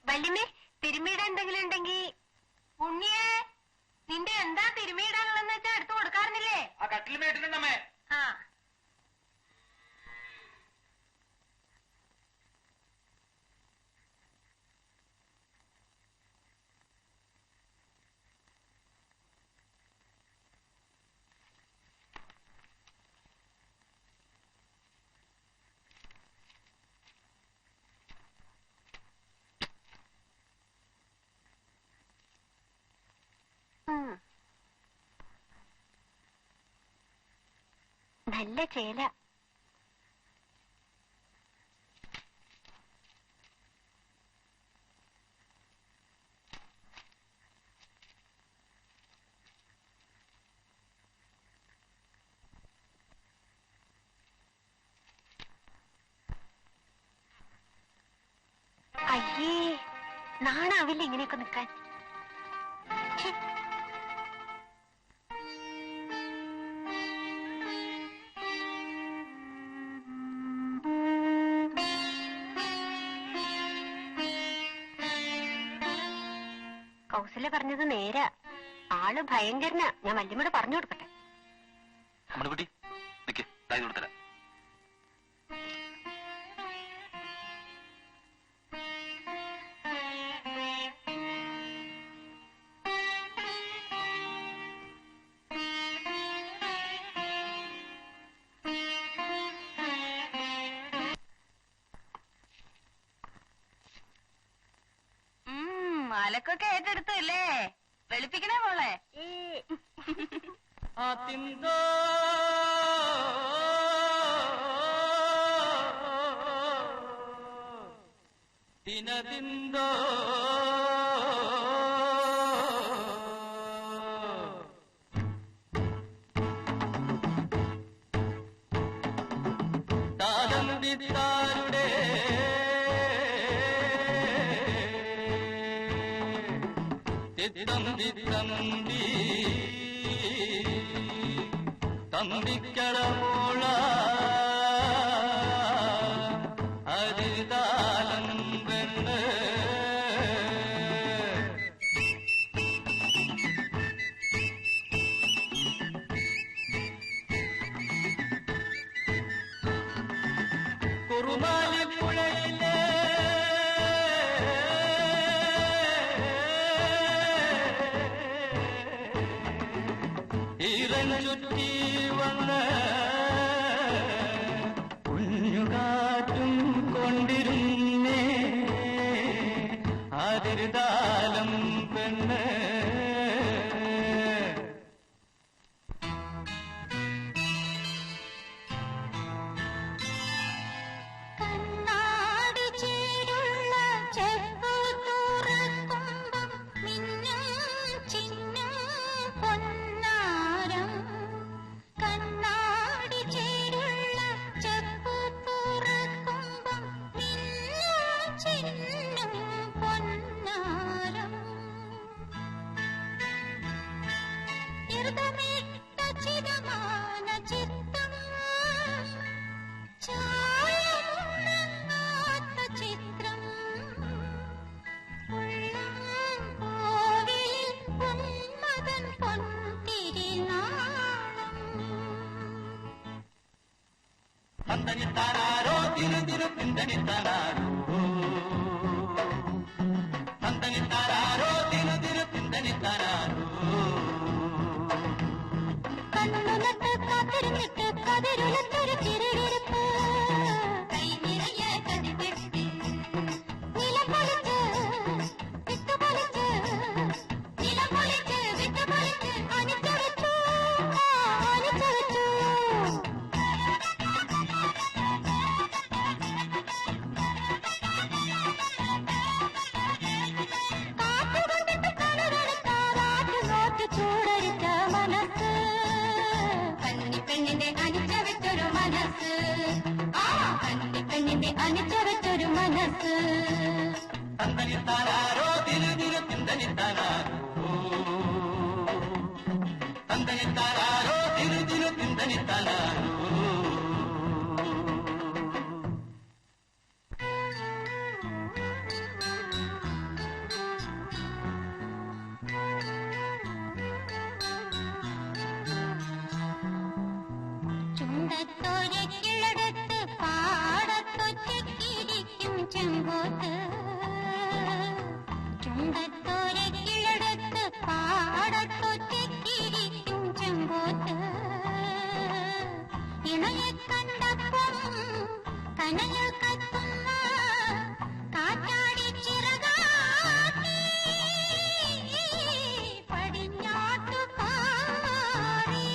വല്യമ്മേ, തിരുമ്മിയിടാൻ എന്തെങ്കിലും ഉണ്ടെങ്കിൽ. ഉണ്ണിയേ, നിന്റെ എന്താ തിരുമിയിടാനുള്ളതെന്ന് വെച്ചാ എടുത്തു കൊടുക്കാറുന്നില്ലേ? ആ കട്ടിൽ മേട്ടിട്ടുണ്ടമ്മേ. ആ, നല്ല ചേല. അയ്യേ, നാണാവില്ല ഇങ്ങനെയൊക്കെ നിൽക്കാൻ. കൗസല്യ പറഞ്ഞത് നേരാ. ആള് ഭയങ്കരനാ. ഞാൻ വല്യമ്മയോട് പറഞ്ഞു കൊടുക്കട്ടെ. അമ്മണിക്കുട്ടി നിക്ക്, തായി കൊടുത്തരാം. അലക്കൊക്കെ ഏറ്റെടുത്തല്ലേ? വെളുപ്പിക്കണേ മോളെ. തിന്തോ ദിനതിന്തോ താരന്തിത്താരുടെ തമ്പി തമ്പിക്കടമോള അരുതാലം പെണ്ണ് കുറുമാലിപ്പുഴയിലെ ചുറ്റി വന്ന് കുഞ്ഞുകാറ്റും കൊണ്ടിരുന്നേ അതിരുതാലം പെണ്ണ് കണ്ണാടി ചേരുള്ള ചെപ്പു തുറക്കുമ്പം മിന്നും തന്തനിത്താനാരോ തിരു തിരു തിന്തനിത്താനാരോ തന്തനിത്താനാരോ തിരു തിരു തിന്തനിത്താനാരോ കണ്ണുനട്ട് കാത്തിരുന്നിട്ട് കതിരുലത്തൊരു തിരുവിരുപ്പ് കൈ നിറയെ കതിപ്പെട്ട് നിലംപൊലിച്ച് വിട്ടുപൊലിച്ച് നിലംപൊലിച്ച് വിട്ടുപൊലിച്ച് അനിച്ചു വെച്ചു അനിച്ചു വെച്ചു കാറ്റുകൊണ്ടിട്ട് കണവെടുക്കാറാറ്റ് നോറ്റ് ചൂടരിച്ച മനസ്സ് കന്നിപ്പെണ്ണിന്റെ അനിച്ചു വെച്ചൊരു മനസ്സ് ആ കന്നിപ്പെണ്ണിന്റെ അനിച്ചു വെച്ചൊരു മനസ്സ് തന്തനിത്താനാരോ തിരു തിരു തിന്തനിത്താനാരോ തന്തനിത്താനാരോ തിരു തിരു തിന്തനിത്താനാരോ ചുണ്ടത്തോരെ കിളടത്ത് പാടത്തൊറ്റക്കിരിക്കും ചെമ്പോത്ത് ചുണ്ടത്തോരെ കിളടത്ത് പാടത്തൊറ്റക്കിരിക്കും ചെമ്പോത്ത് ഇണയെ കണ്ടപ്പം കനയിൽ കത്തുന്ന കാറ്റാടി ചിറകാട്ടി പടിഞ്ഞാട്ടു പാറി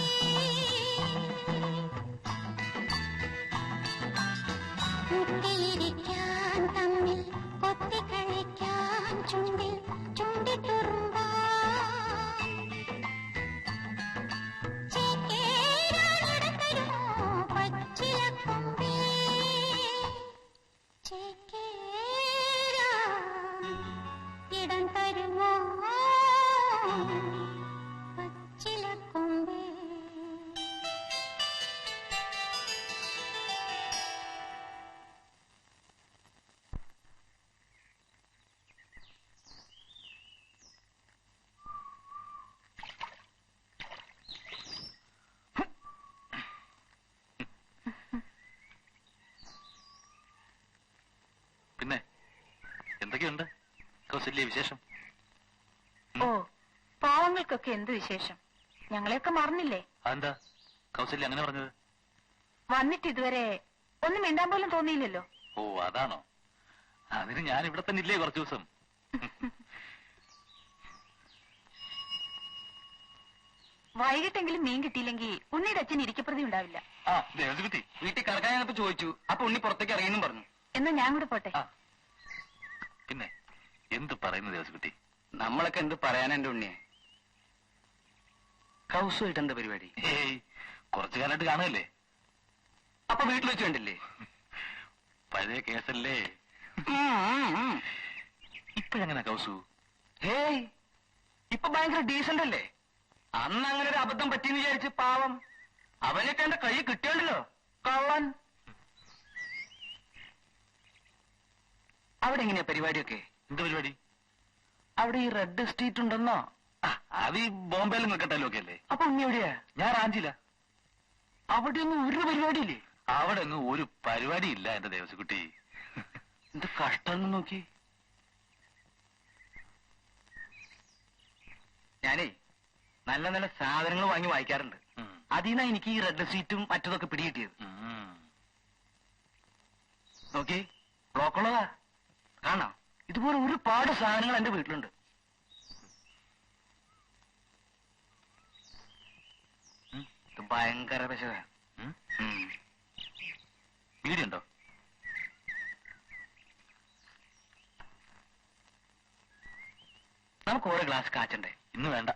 മുട്ടിയിരിക്കാൻ തമ്മിൽ കൊത്തിക്കളിക്കാൻ ചുണ്ടിൽ ചുണ്ടിത്തുറുമ്പാൻ ചേക്കേറാനിടത്തരുമോ പച്ചിലക്കൊമ്പേ ചേക്കേറാൻ ഇടം തരുമോ പച്ചിലക്കൊമ്പേ പിന്നെ എന്തൊക്കെയുണ്ട് കൗസല്യ വിശേഷം? ഓ, പാവങ്ങൾക്കൊക്കെ എന്ത് വിശേഷം? ഞങ്ങളെയൊക്കെ മറന്നില്ലേ? അതെന്താ കൗസല്യ അങ്ങനെ പറഞ്ഞത്? വന്നിട്ട് ഇതുവരെ ഒന്നും മിണ്ടാൻ പോലും തോന്നിയില്ലല്ലോ. ഓ അതാണോ? അതിന് ഞാൻ ഇവിടെ തന്നെ ഇല്ലേ കുറച്ചു ദിവസം? വൈകിട്ടെങ്കിലും മീൻ കിട്ടിയില്ലെങ്കിൽ ഉണ്ണിയുടെ അച്ഛൻ ഇരിക്കപ്രതി ഉണ്ടാവില്ല. ആ ദേവസ്കുട്ടി വീട്ടിൽ കിടക്കാൻ ഞാനിപ്പോ ചോദിച്ചു. അപ്പൊ ഉണ്ണി പുറത്തേക്ക് ഇറങ്ങിയെന്നും പറഞ്ഞു. എന്നാ ഞാൻ കൂടെ പോട്ടെ. ആ പിന്നെ എന്ത് പറയുന്നു ദേവസ്കുട്ടി? നമ്മളൊക്കെ എന്ത് പറയാനാ എന്റെ ഉണ്ണിയെ? കൗസുമായിട്ട് എന്താ പരിപാടി? ഏയ് കുറച്ചു കാലമായിട്ട് കാണുകയല്ലേ? അപ്പൊ വീട്ടിൽ വെച്ച് കണ്ടില്ലേ? പഴയ കേസല്ലേ? ഇപ്പോഴെങ്ങനെ കൗസു? ഹേയ്, ഇപ്പൊ ഭയങ്കര ഡീസന്റ് അല്ലേ? അന്ന് അങ്ങനെ ഒരു അബദ്ധം പറ്റിയെന്ന് വിചാരിച്ച് പാവം അവനൊക്കെ എന്റെ കൈ കിട്ടിയുണ്ടല്ലോ കള്ളൻ. അവിടെ എങ്ങനെയാ പരിപാടിയൊക്കെ? എന്ത് പരിപാടി? അവിടെ ഈ റെഡ് സ്ട്രീറ്റ് ഉണ്ടെന്നോ? അത് ഈ ബോംബെയിലും നിൽക്കട്ടല്ലോ ഒക്കെ അല്ലേ? അപ്പൊ ഉണ്ണി എവിടെയാ? ഞാൻ റാഞ്ചില്ല. അവിടെ ഒന്നും ഒരു പരിപാടിയില്ലേ? അവിടെ ഒന്നും ഒരു പരിപാടി ഇല്ല എന്റെ ദേവസ്കുട്ടി. എന്ത് കഷ്ടം നോക്കി. ഞാനേ നല്ല നല്ല സാധനങ്ങൾ വാങ്ങി വായിക്കാറുണ്ട്. അതിനാ എനിക്ക് ഈ റെഡ് സീറ്റും മറ്റതൊക്കെ പിടികിട്ടിയത്. നോക്കി ബ്ലോക്കുള്ളതാ കാണാം. ഇതുപോലെ ഒരുപാട് സാധനങ്ങൾ എന്റെ വീട്ടിലുണ്ട്. ഇത് ഭയങ്കര പശക. വീടുണ്ടോ? നമുക്ക് ഓരോ ഗ്ലാസ് കാച്ചണ്ടേ? ഇന്ന് വേണ്ട.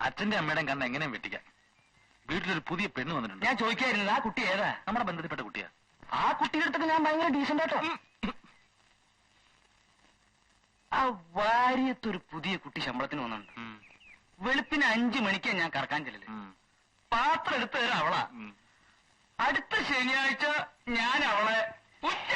അച്ഛന്റെ അമ്മയുടെയും കണ്ണ് എങ്ങനെയും വെട്ടിക്കാം. വീട്ടിലൊരു പുതിയ പെണ്ണ് വന്നിട്ടുണ്ട്. ഞാൻ ചോദിക്കായിരുന്നത് ആ കുട്ടി ഏതാ? നമ്മുടെ ബന്ധത്തിൽപ്പെട്ട കുട്ടിയാ. ആ കുട്ടിയുടെ അടുത്തൊക്കെ ഞാൻ ഭയങ്കര ഡീസന്റ് ആട്ടോ. ആ വാര്യത്തൊരു പുതിയ കുട്ടി ശമ്പളത്തിന് വന്നിട്ടുണ്ട്. വെളുപ്പിന് 5 മണിക്കാ ഞാൻ കറക്കാൻ ചെല്ലല്. പാത്രം എടുത്തു തരാം അവളാ. അടുത്ത ശനിയാഴ്ച ഞാൻ അവളെ ഉച്ച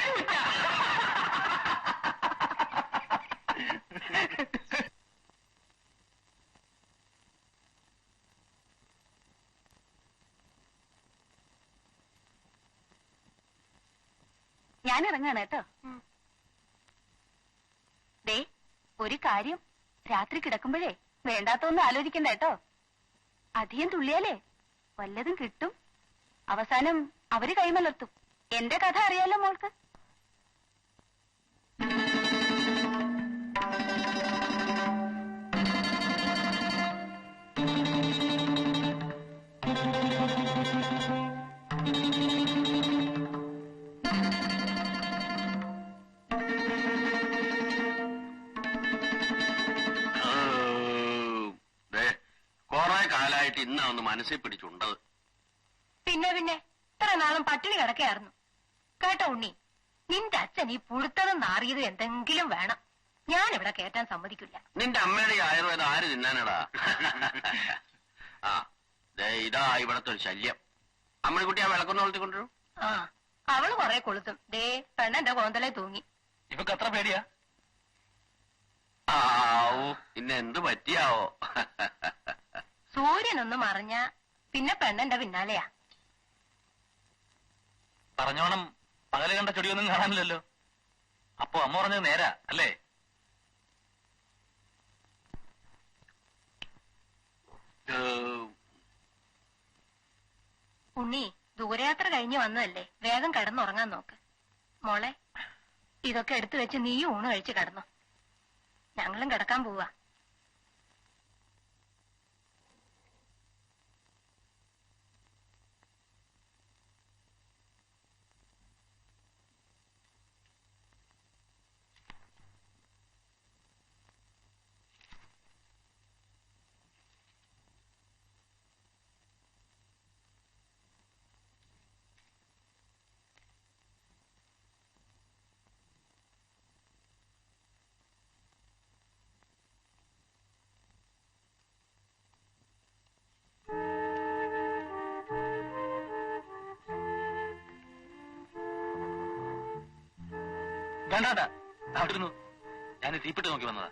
ഞാൻ ഇറങ്ങാണ് കേട്ടോ. ദേ ഒരു കാര്യം, രാത്രി കിടക്കുമ്പോഴേ വേണ്ടാത്തൊന്നും ആലോചിക്കണ്ട കേട്ടോ. അധികം തുള്ളിയാലേ വല്ലതും കിട്ടും. അവസാനം അവര് കൈമലർത്തും. എന്റെ കഥ അറിയാലോ മോൾക്ക്. കൊറേ കാലായിട്ട് ഇന്നാ ഒന്ന് മനസ്സിൽ പിടിച്ചുണ്ടത്. പിന്നെ ഇത്ര നാളും പട്ടിണി കിടക്കയായിരുന്നു കേട്ടോ ഉണ്ണി. നിന്റെ അച്ഛൻ ഈ പുഴുത്തതും നാറിയതും എന്തെങ്കിലും വേണം. ഞാനിവിടെ കേറ്റാൻ സമ്മതിക്കില്ല. നിന്റെ അമ്മയുടെ ഈ ആയുർവേദം ആര് തിന്നാനടാ? ആ ഇതാ ഇവിടത്തെ ഒരു ശല്യം. അമ്മണിക്കുട്ടി ആ വിളക്കൊന്ന് വളർത്തിക്കൊണ്ടിരും. ആ അവള് കൊറേ കൊളുത്തും. ദേ പെണ്ണെന്റെ കോന്തലെ തൂങ്ങി. ഇവക്ക് അത്ര പേടിയാ? ആവൂ പിന്നെ എന്ത് പറ്റിയാവോ? സൂര്യനൊന്ന് മറിഞ്ഞ പിന്നെ പെണ്ണെന്റെ പിന്നാലെയാ. പറഞ്ഞോണം പകല് കണ്ട ചൊടിയൊന്നും കാണാനില്ലല്ലോ. അപ്പൊ അമ്മ പറഞ്ഞത് നേരാ അല്ലേ? ഉണ്ണി ദൂരയാത്ര കഴിഞ്ഞ് വന്നതല്ലേ, വേഗം കിടന്നുറങ്ങാൻ നോക്ക്. മോളെ ഇതൊക്കെ എടുത്തു വെച്ച് നീയും ഊണ് കഴിച്ച് കിടന്നോ. ഞങ്ങളും കിടക്കാൻ പോവാ. വേണ്ടാ അവിടെ ഇരുന്നു. ഞാൻ തീപ്പെട്ട് നോക്കി വന്നതാ.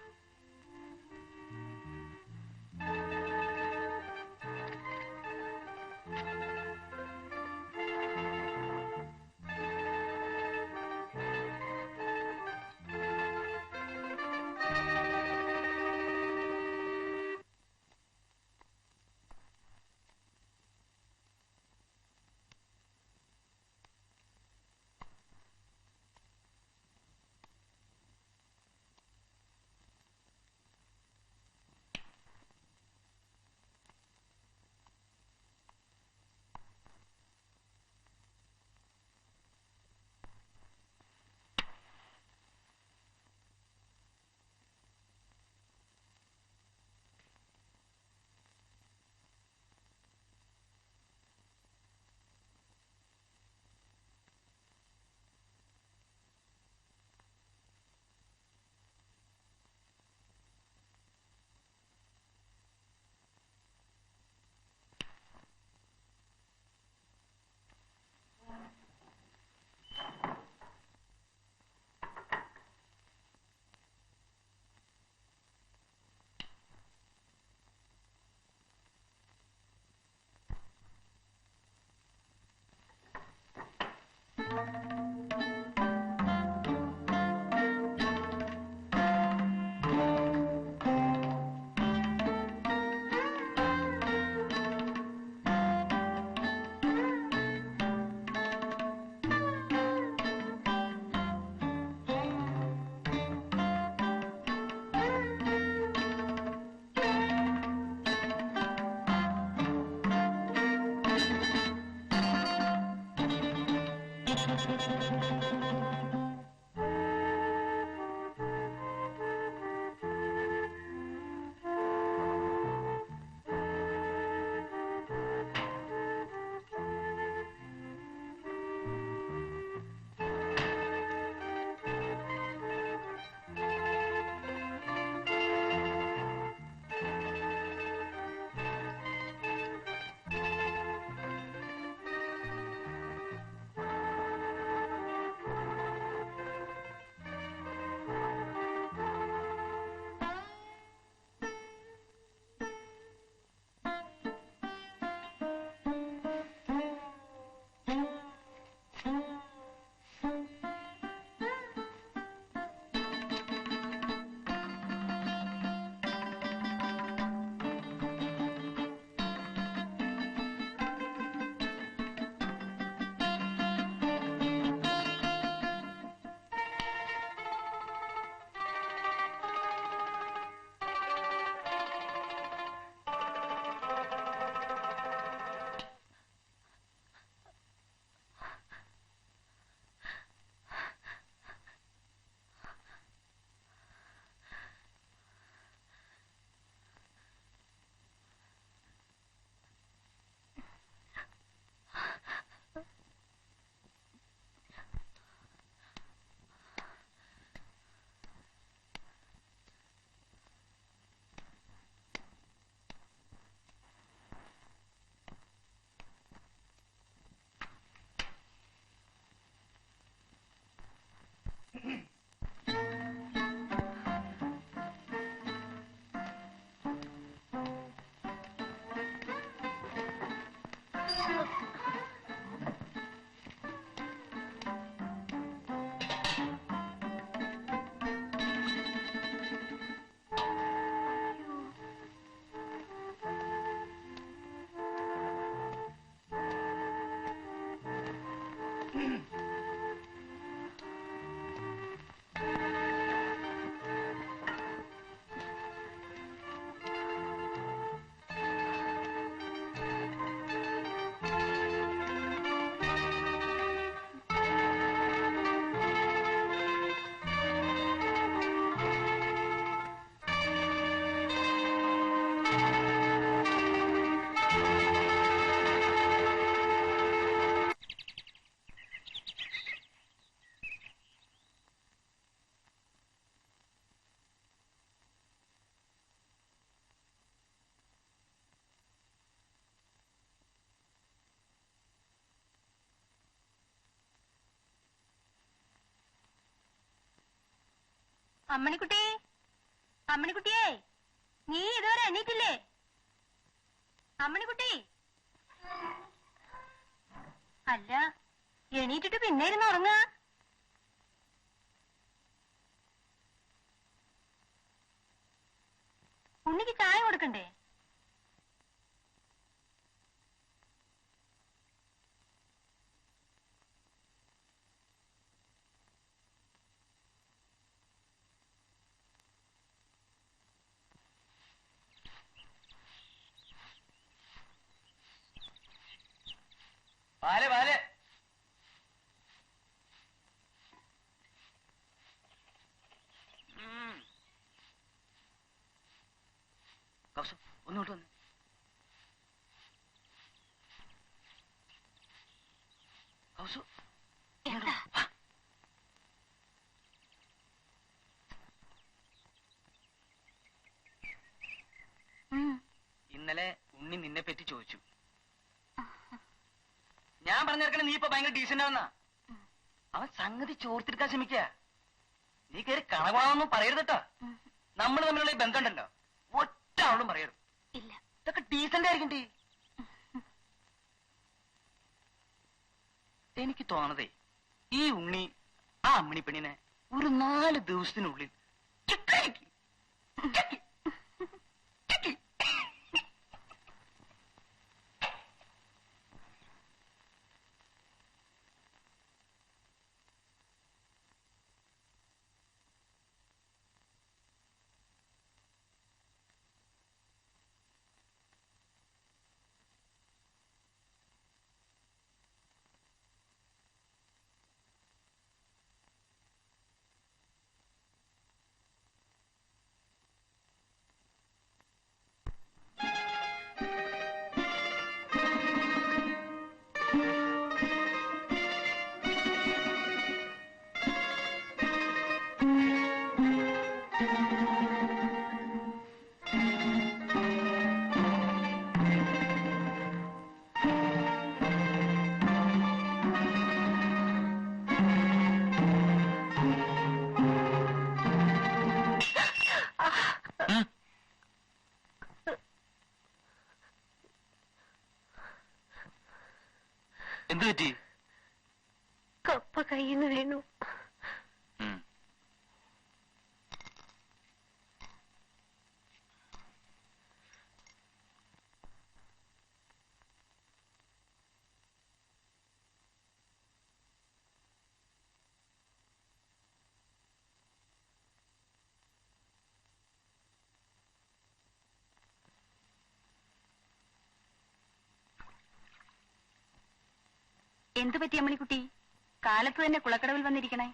അമ്മണിക്കുട്ടി, അമ്മണിക്കുട്ടിയേ, നീ ഇതുവരെ എണീറ്റില്ലേ? അമ്മണിക്കുട്ടി, അല്ല എണീറ്റിട്ട് പിന്നെ ഇരുന്ന് ഉറങ്ങ. ഉണ്ണിക്ക് ചായ കൊടുക്കണ്ടേ? പാല് പാല്. ഒന്നോട്ട് വന്ന്. കൗസു, ഇന്നലെ ഉണ്ണി നിന്നെ പറ്റി ചോദിച്ചു. ഞാൻ പറഞ്ഞിറക്കണ നീ ഇപ്പൊ ഭയങ്കര ഡീസന്റ് ആവുന്ന. അവൻ സംഗതി ചോർത്തെടുക്കാൻ ശ്രമിക്ക. നീ കയറി കണകുണാന്നൊന്നും പറയരുത് കേട്ടോ. നമ്മൾ തമ്മിലുള്ള ഈ ബന്ധം ഉണ്ടല്ലോ, ഒറ്റ ആളും പറയരുത്. ഇല്ല. ഇതൊക്കെ ഡീസന്റ് ആയിരിക്കണ്ടേ? എനിക്ക് തോന്നതേ, ഈ ഉണ്ണി ആ അമ്മിണി പെണ്ണിനെ ഒരു 4 ദിവസത്തിനുള്ളിൽ എന്ത് പറ്റി? കപ്പ കയ്യിൽ നിന്ന് വീണു. എന്തു പറ്റി അമ്മണിക്കുട്ടി? കാലത്ത് തന്നെ കുളക്കടവിൽ വന്നിരിക്കണേ.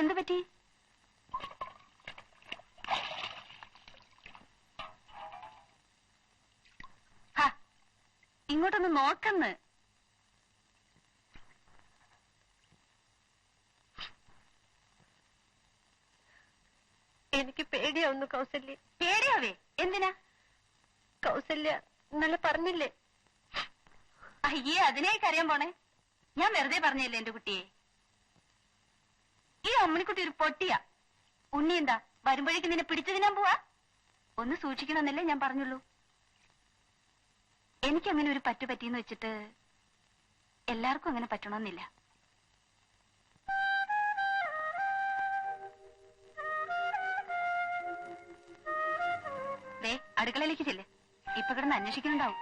എന്തു പറ്റി? ഇങ്ങോട്ടൊന്ന് നോക്കന്ന്. എനിക്ക് പേടിയാവുന്നു കൗസല്യ. പേടിയാവേ? എന്തിനാ? കൗസല്യ ഇന്നലെ പറഞ്ഞില്ലേ? അയ്യേ, അതിനേക്ക് അറിയാൻ പോണേ. ഞാൻ വെറുതെ പറഞ്ഞല്ലേ എന്റെ കുട്ടിയെ. ഈ അമ്മണിക്കുട്ടി ഒരു പൊട്ടിയാ. ഉണ്ണി എന്താ വരുമ്പോഴേക്ക് നിന്നെ പിടിച്ചു തിന്നാൻ പോവാ? ഒന്ന് സൂക്ഷിക്കണമെന്നല്ലേ ഞാൻ പറഞ്ഞുള്ളൂ. എനിക്കങ്ങനെ ഒരു പറ്റു പറ്റിയെന്ന് വെച്ചിട്ട് എല്ലാവർക്കും അങ്ങനെ പറ്റണമെന്നില്ല. ദേ അടുക്കളയിലേക്ക് ചെല്ല്. ഇപ്പൊ കിടന്ന് അന്വേഷിക്കുന്നുണ്ടാവും.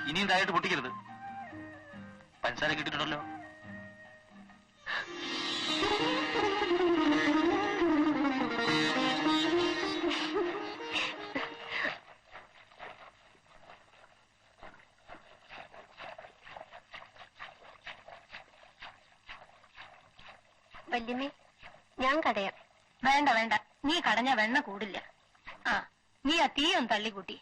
ഇനിയും താഴോട്ട് പൊട്ടിക്കരുത്. പഞ്ചസാര കിട്ടിയിട്ടുണ്ടല്ലോ. വല്യമ്മേ, ഞാൻ കടയാം. വേണ്ട വേണ്ട, നീ കടഞ്ഞ വെണ്ണ കൂടില്ല. ആ, നീ ആ തീയൊന്ന് തള്ളിക്കൂട്ടി.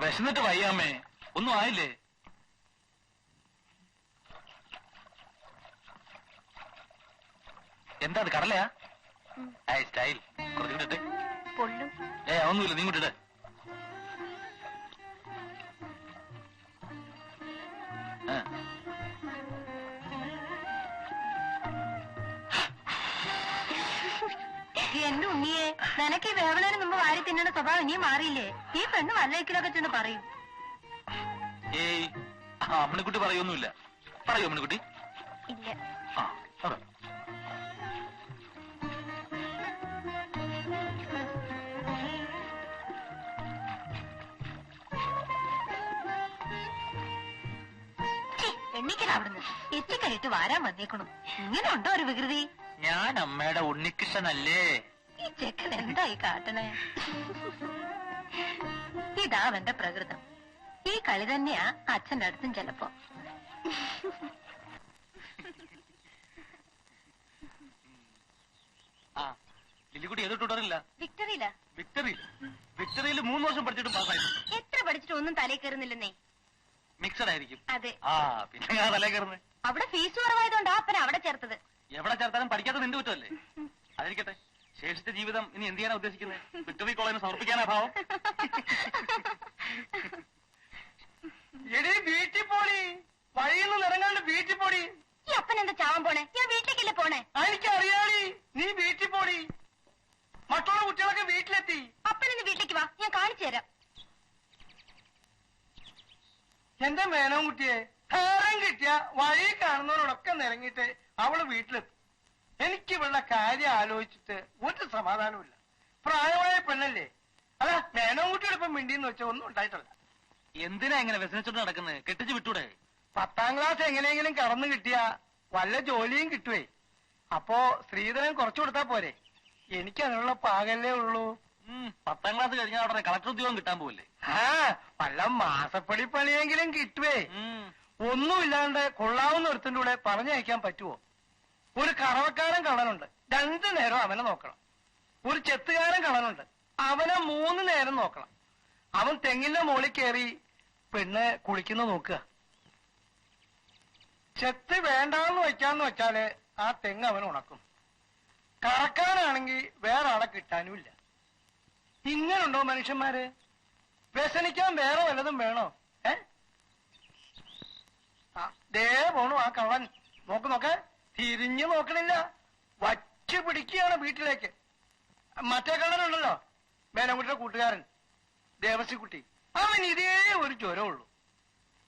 വിശന്നിട്ട് വയ്യാമ്മേ, ഒന്നും ആയില്ലേ? എന്താ അത്, കടലയാ? സ്റ്റൈൽ കുറച്ചുകൂടെ. പൊള്ളും. ഒന്നുമില്ല, നീ ഇങ്ങോട്ടിടെ. എന്റെ ഉണ്ണിയെ, നിനക്ക് ഈ വേവണന് മുമ്പ് വാരി തിന്നണ സ്വഭാവം ഇനിയും മാറിയില്ലേ? ഈ പെണ്ണ് വല്ലയ്ക്കിലൊക്കെ ചെന്ന് പറയും. ഏയ്, അമ്മണിക്കുട്ടി പറയൊന്നുമില്ല. പറയൂ അമ്മണിക്കുട്ടി. ഇല്ല. ആ, പറ. എണ്ണിക്കലാവിടുന്ന് എത്തിക്കഴിട്ട് വാരാൻ വന്നേക്കണു. ഇങ്ങനെ ഉണ്ടോ ഒരു വികൃതി? ഞാൻ അമ്മയുടെ ഉണ്ണികൃഷ്ണനല്ലേ? ഈ ചെക്കൻ എന്താ ഈ കാട്ടണേ? ഇതാ അവന്റെ പ്രകൃതം. ഈ കളി തന്നെയാ അച്ഛന്റെ അടുത്തും ചെലപ്പോ. ആ, ലില്ലിക്കുട്ടി ഏതോ തുടരില്ല. വിക്ടറിയില്ല. വിക്ടറിയിൽ 3 വർഷം പഠിച്ചിട്ട് പാസ്സായി. എത്ര പഠിച്ചിട്ട് ഒന്നും തലേ കയറുന്നില്ലെന്നേ. മിക്സഡ് ആയിരിക്കും. അതെ. ആ, പിന്നെ ഞാൻ തലേ കയറുന്നത്. അവിടെ ഫീസ് കുറവായതുകൊണ്ടാ അപ്പന അവിടെ ചേർത്തത്. എവിടെ ചേർത്താലും പഠിക്കാത്ത നിന്റെ കുറ്റമല്ലേ? അതിരിക്കട്ടെ, ശേഷിച്ച ജീവിതം ഇനി എന്ത് ചെയ്യാനാ ഉദ്ദേശിക്കുന്നത്? വിക്ടറി കോളേജിന് സമർപ്പിക്കാനാ ഭാവം? എടീ വീട്ടിൽ പോടി, വഴിയൊന്നും നിറങ്ങാണ്ട് വീട്ടിൽ പോടി. ഈ അപ്പൻ എന്താ ചാവാൻ പോണേ? ഞാൻ വീട്ടിലേക്കല്ലേ പോണേ? എനിക്കറിയാടി, നീ വീട്ടിൽ പോടി. മറ്റുള്ള കുട്ടികളൊക്കെ വീട്ടിലെത്തി. അപ്പനിന്ന് വീട്ടിലേക്ക് വാ, ഞാൻ കാണിച്ചു തരാം. എന്റെ മേനവും കുട്ടിയെ, ഹാരം കിട്ടിയ വഴി കാണുന്നവരോടൊക്കെ നിരങ്ങിയിട്ട് അവള് വീട്ടിലെത്തും. എനിക്ക് ഇവളുടെ കാര്യം ആലോചിച്ചിട്ട് ഒരു സമാധാനമില്ല. പ്രായമായ പെണ്ണല്ലേ. അല്ല, മേനവും കുട്ടിയുടെ ഇപ്പം മിണ്ടിന്ന് വെച്ചാൽ ഒന്നും ഉണ്ടായിട്ടല്ല. എന്തിനാ ഇങ്ങനെ വ്യസനിച്ചോണ്ട് നടക്കുന്നത്? കെട്ടിച്ച് വിട്ടൂടെ? 10ാം ക്ലാസ് എങ്ങനെയെങ്കിലും കടന്നു കിട്ടിയ വല്ല ജോലിയും കിട്ടുവേ. അപ്പോ സ്ത്രീധനം കുറച്ചു കൊടുത്താ പോരെ? എനിക്ക് അതിനുള്ള പാകല്ലേ ഉള്ളൂ. 10ാം ക്ലാസ് കഴിഞ്ഞാൽ ഉടനെ കളക്ടർ ഉദ്യോഗം കിട്ടാൻ പോവല്ലേ? ആ, വല്ല മാസപ്പടി പണിയെങ്കിലും കിട്ടുവേ. ഒന്നുമില്ലാണ്ട് കൊള്ളാവുന്ന ഒരുത്തിന്റെ കൂടെ പറഞ്ഞയക്കാൻ പറ്റുമോ? ഒരു കറവക്കാരൻ കള്ളനുണ്ട്, 2 നേരം അവനെ നോക്കണം. ഒരു ചെത്തുകാരൻ കള്ളനുണ്ട്, അവനെ 3 നേരം നോക്കണം. അവൻ തെങ്ങിന്റെ മുകളിൽ കയറി പെണ്ണ് കുളിക്കുന്ന നോക്കുക. ചെത്ത് വേണ്ടാന്ന് വെക്കാന്ന് വെച്ചാല് ആ തെങ്ങ് അവൻ ഉണക്കും. കറക്കാനാണെങ്കിൽ വേറെ ആളെ കിട്ടാനുമില്ല. ഇങ്ങനുണ്ടോ മനുഷ്യന്മാര്? വ്യസനിക്കാൻ വേറെ വല്ലതും വേണോ? ദേ പോണു ആ കള്ളൻ. നോക്ക്, തിരിഞ്ഞു നോക്കണില്ല, വച്ച് പിടിക്കുകയാണ് വീട്ടിലേക്ക്. മറ്റേ കള്ളനുണ്ടല്ലോ, മേനംകുട്ടിയുടെ കൂട്ടുകാരൻ ദേവസിക്കുട്ടി, അവൻ ഇതേ ഒരു ജ്വരമുള്ളൂ.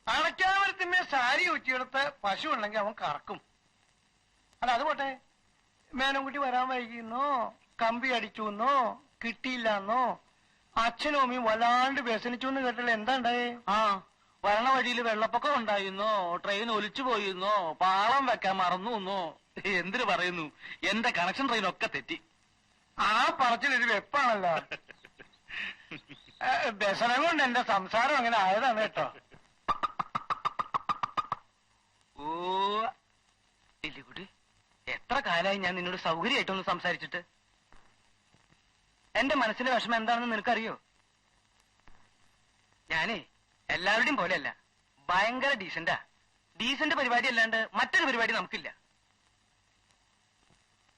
അടയ്ക്കാമരത്തിന്മേ സാരി ഉറ്റിയെടുത്ത് പശു ഉണ്ടെങ്കിൽ അവൻ കറക്കും. അല്ല, അത് പോട്ടെ, മേനംകുട്ടി വരാൻ വൈകിയെന്നോ, കമ്പി അടിച്ചുവെന്നോ, കിട്ടിയില്ലെന്നോ, അച്ഛനും അമ്മയും വല്ലാണ്ട് വ്യസനിച്ചു എന്ന് കേട്ടല്ലോ. എന്താ ഉണ്ടായേ? ആ, വരണ വഴിയിൽ വെള്ളപ്പൊക്കം ഉണ്ടായിരുന്നോ, ട്രെയിൻ ഒലിച്ചു പോയിരുന്നോ, പാളം വെക്കാൻ മറന്നു, എന്തിനു പറയുന്നു? എന്റെ കണക്ഷൻ ട്രെയിനൊക്കെ തെറ്റി. ആ പറച്ചിലൊരു വെപ്പാണല്ലോ. വ്യസനം കൊണ്ട് എന്റെ സംസാരം അങ്ങനെ ആയതാണ് കേട്ടോ. ഓ ലില്ലിക്കുട്ടി, എത്ര കാലമായി ഞാൻ നിന്നോട് സൗകര്യമായിട്ടൊന്ന് സംസാരിച്ചിട്ട്. എന്റെ മനസ്സിലെ വിഷമം എന്താണെന്ന് നിനക്കറിയോ? ഞാനേ എല്ലാവരുടെയും പോലെയല്ല, ഭയങ്കര ഡീസന്റാ. ഡീസന്റ് പരിപാടി അല്ലാണ്ട് മറ്റൊരു പരിപാടി നമുക്കില്ല.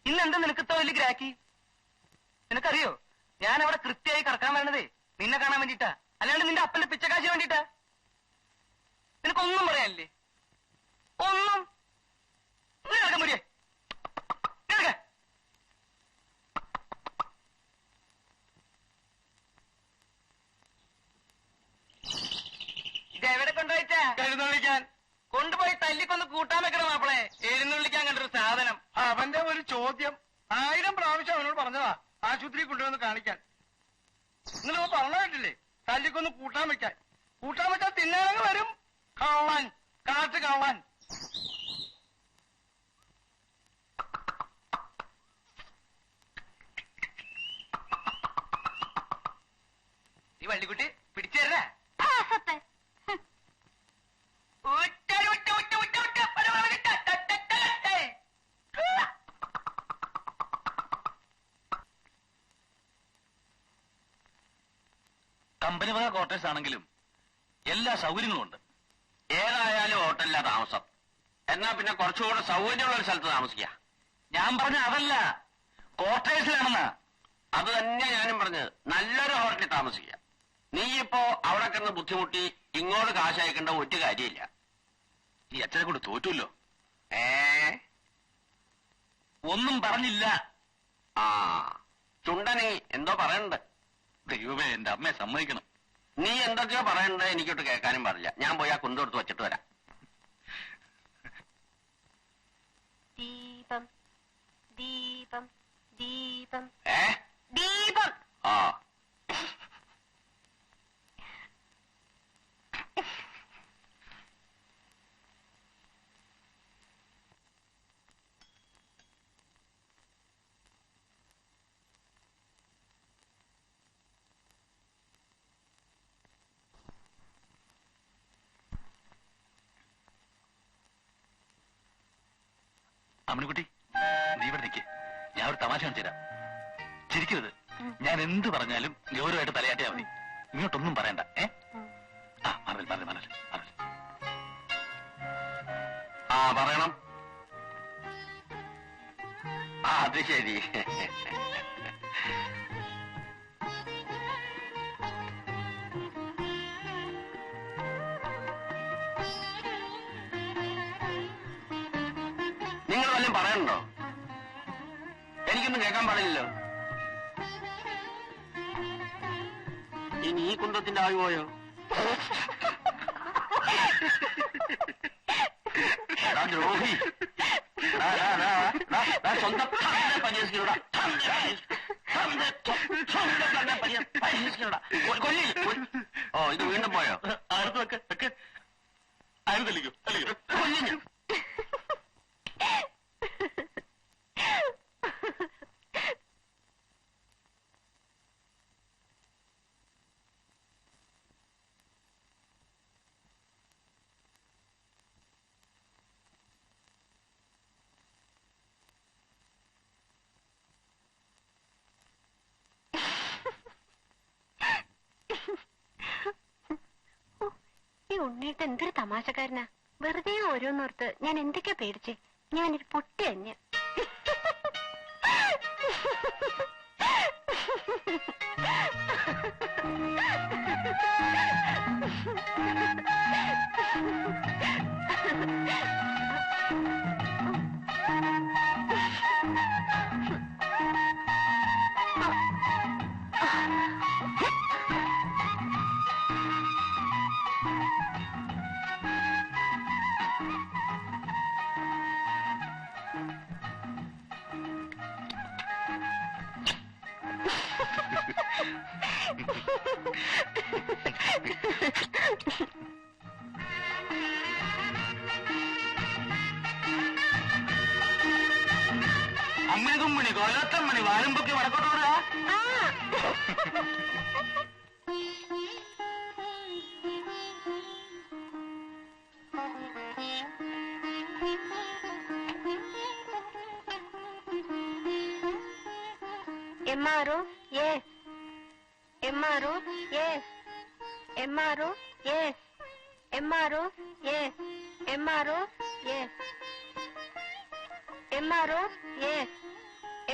ഇന്നെന്താ നിനക്ക് ഇത്ര വലിയ ഗ്രാക്കി? നിനക്കറിയോ, ഞാൻ അവിടെ കൃത്യമായി കറക്കാൻ വരണതേ നിന്നെ കാണാൻ വേണ്ടിട്ടാ, അല്ലാണ്ട് നിന്റെ അപ്പന്റെ പിച്ചക്കാശി വേണ്ടിട്ടാ. നിനക്കൊന്നും പറയാനില്ലേ? ഒന്നും. നിനക്ക് മുടിയേ നിനക്ക് കൂട്ടാൻ വെക്കണം മാപ്പിളെ. എഴുന്നള്ളിക്കാൻ കണ്ടൊരു സാധനം. അവന്റെ ഒരു ചോദ്യം 1000 പ്രാവശ്യം അവനോട് പറഞ്ഞതാ ആശുപത്രി കൊണ്ടുവന്ന് കാണിക്കാൻ. നിങ്ങൾ പറഞ്ഞിട്ടില്ലേ തല്ലിക്കൊന്ന് കൂട്ടാൻ വെക്കാൻ. കൂട്ടാൻ വെച്ചാൽ തിന്നാനങ്ങ് വരും. കള്ളാൻ, കാറ്റ് കള്ളാൻ. ഈ വള്ളിക്കുട്ടി പിടിച്ചേരേ. കമ്പനി വക ക്വാർട്ടേഴ്സ് ആണെങ്കിലും എല്ലാ സൗകര്യങ്ങളും ഉണ്ട്. ഏതായാലും ഹോട്ടലിലാ താമസം. എന്നാ പിന്നെ കുറച്ചുകൂടെ സൗകര്യമുള്ള ഒരു സ്ഥലത്ത് താമസിക്കുക. ഞാൻ പറഞ്ഞ അതല്ല, ക്വാർട്ടേഴ്സിലാണെന്നാ. അത് തന്നെ ഞാനും പറഞ്ഞത്. നല്ലൊരു ഹോട്ടലിൽ താമസിക്കുക. നീ ഇപ്പോ അവിടെ കിടന്ന് ബുദ്ധിമുട്ടി ഇങ്ങോട്ട് കാശ് അയക്കേണ്ട ഒരു കാര്യമില്ല. ഈ അച്ഛനെ കൊണ്ട് തോറ്റുല്ലോ. ഒന്നും പറഞ്ഞില്ല. ആ ചുണ്ടനെ എന്തോ പറയണ്ട്. ദൈവമേ, എന്റെ അമ്മയെ സമ്മതിക്കണം. നീ എന്തൊക്കെയോ പറയണ്ടേ, എനിക്കൊട്ട് കേൾക്കാനും പാടില്ല. ഞാൻ പോയി ആ കുന്തെടുത്ത് വെച്ചിട്ട് വരാം. ദീപം ദീപം ദീപം ഏ ദീപം. ആ അമ്മണിക്കുട്ടി, നീ ഇവിടെ നിൽക്കേ. ഞാൻ ഒരു തമാശ കാണിച്ചു തരാം. ചിരിക്കരുത്. ഞാൻ എന്ത് പറഞ്ഞാലും ഗൗരവമായിട്ട് തലയാട്ടിയാ മതി. ഇങ്ങോട്ടൊന്നും പറയണ്ട. ആ മറൽ മറൽ മറൽ മറൽ. ആ പറയണം. ആ അത് ശരി. നിങ്ങൾ വല്ലതും പറയണ്ടോ? എനിക്കൊന്നും കേൾക്കാൻ പാടില്ലല്ലോ. ഇനി ഈ കുന്തത്തിന്റെ ആവി പോയോ? ദ്രോഹി, സ്വന്തം പരിഹസിക്കണോടാ. ഓ ഇത് വീണ്ടും പോയോ? അടുത്ത് വെക്ക് വെക്ക്. ആര് തല്ലിക്കോ തല്ലിക്കോ. കൊല്ലിഞ്ഞു. ഈ ഉണ്ണിയിട്ട് എന്തൊരു തമാശക്കാരനാ. വെറുതെ ഓരോന്നോർത്ത് ഞാൻ എന്തൊക്കെയാ പേടിച്ചേ. ഞാനൊരു പൊട്ടി അഞ്ഞ. അമ്മണി കുമ്മണി കൊലത്തമ്മണി വാരുമ്പൊക്കെ വടക്കോട്ടോടാ. MRO, yes. MRO, yes. MRO, yes. MRO, yes. MRO, yes. MRO, yes.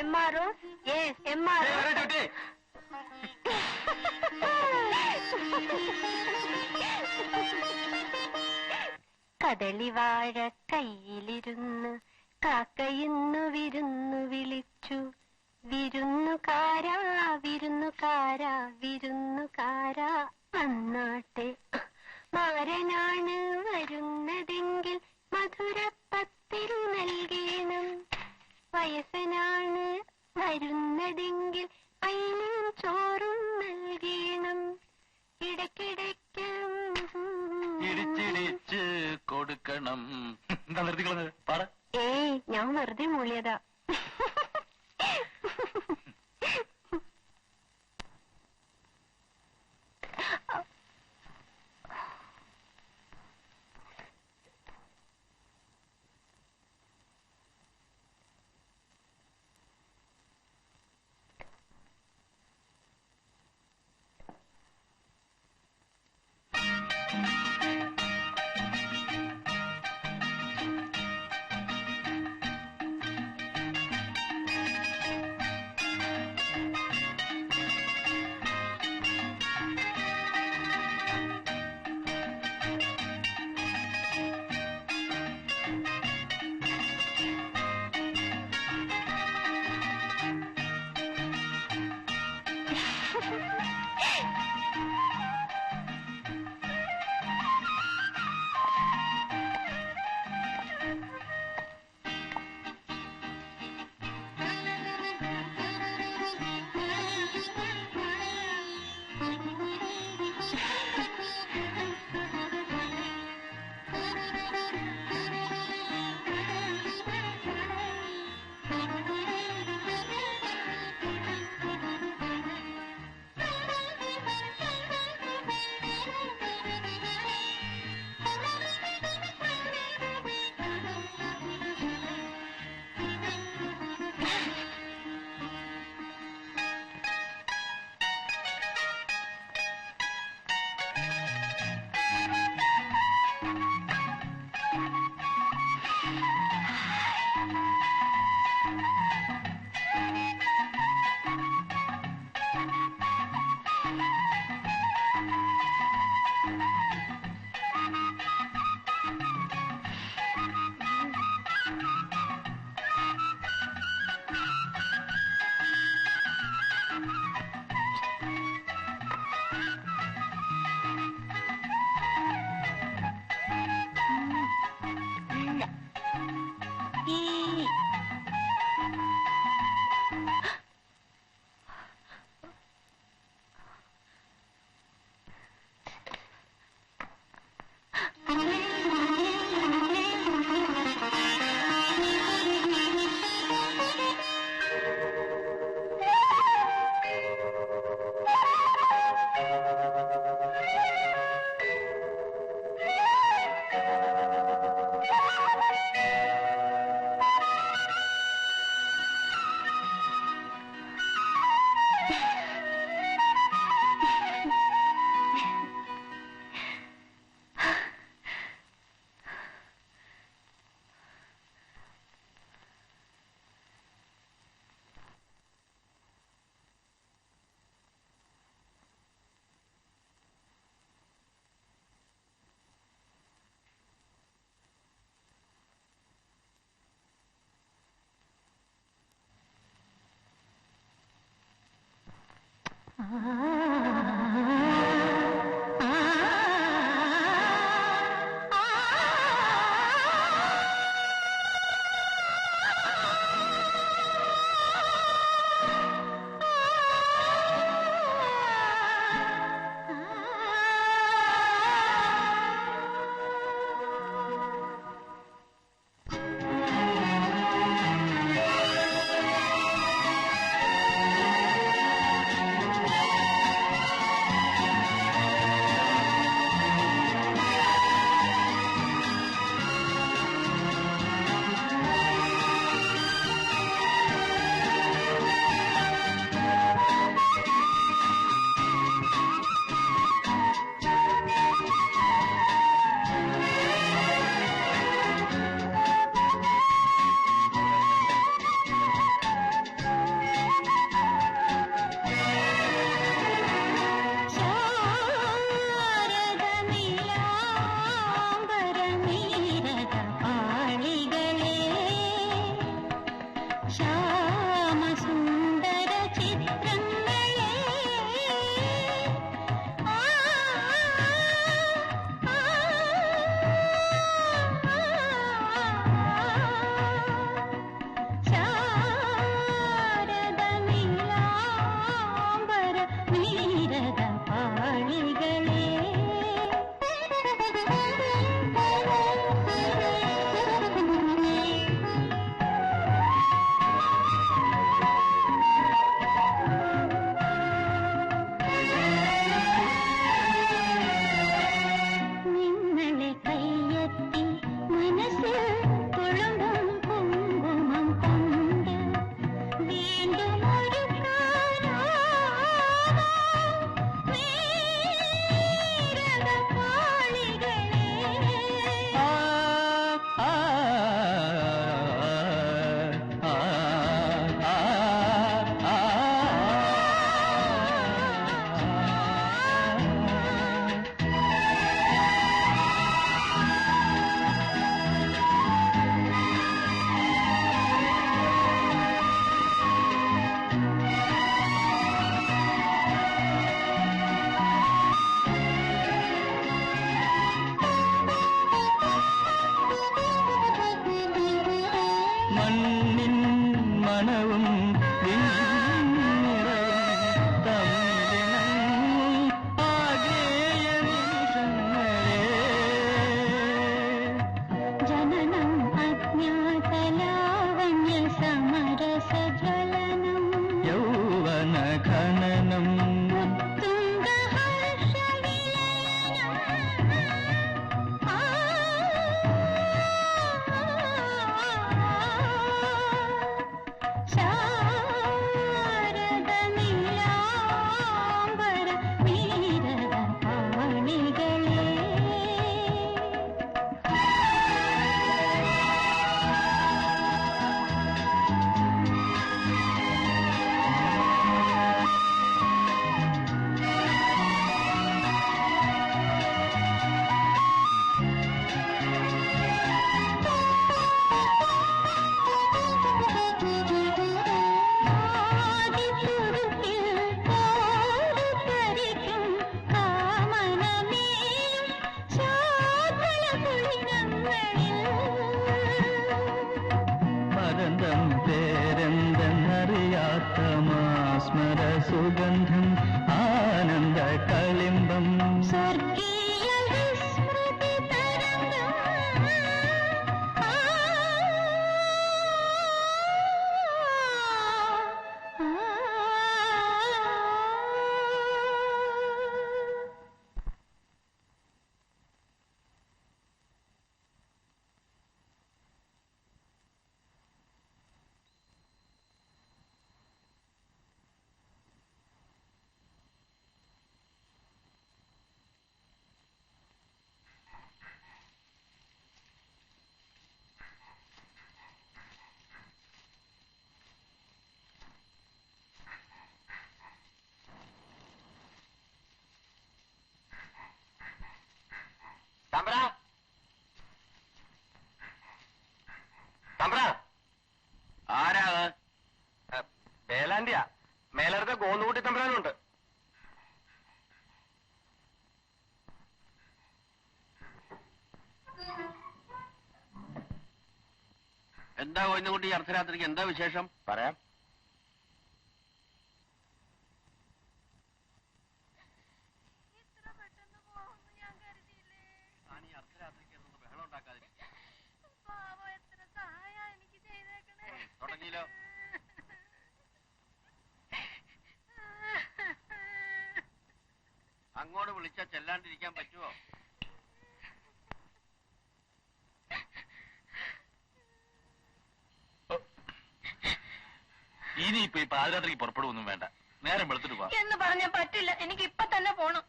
MRO, yes. MRO. ചുട്ടി കദളിവാഴ കയ്യിലിരുന്ന് കാക്കയിന്നു വിരുന്നു വിളിച്ചു. വിരുന്നുകാരാ വിരുന്നുകാരാ വിരുന്നുകാരാ വന്നാട്ടെ. മാരനാണ് വരുന്നതെങ്കിൽ മധുര കൊടുക്കണം. എന്താ നിർത്തിക്കളഞ്ഞത്? പാട. ഏയ് ഞാൻ വെറുതെ മൂളിയതാ. സുഗന്ധം ആനന്ദ കളിമ്പം സ്വർഗീയ വിസ്മൃതി തരംഗം ആരാ വേലാന്റിയാ മേലടുത്ത കോന്നുകൂട്ടി തമ്പരാനുണ്ട്. എന്താ കോയിന്നുകുട്ടി അർദ്ധരാത്രിക്ക് എന്താ വിശേഷം? പറയാം. തുടങ്ങിയല്ലോ. അങ്ങോട്ട് വിളിച്ചാ ചെല്ലാണ്ടിരിക്കാൻ പറ്റുമോ? ഇനിയിപ്പോ ഈ പാതിരാത്രിക്ക് പുറപ്പെടുവൊന്നും വേണ്ട, നേരം വെളുത്തിട്ട് പോവാം. എന്ന് പറഞ്ഞാ പറ്റില്ല, എനിക്ക് ഇപ്പൊ തന്നെ പോണം.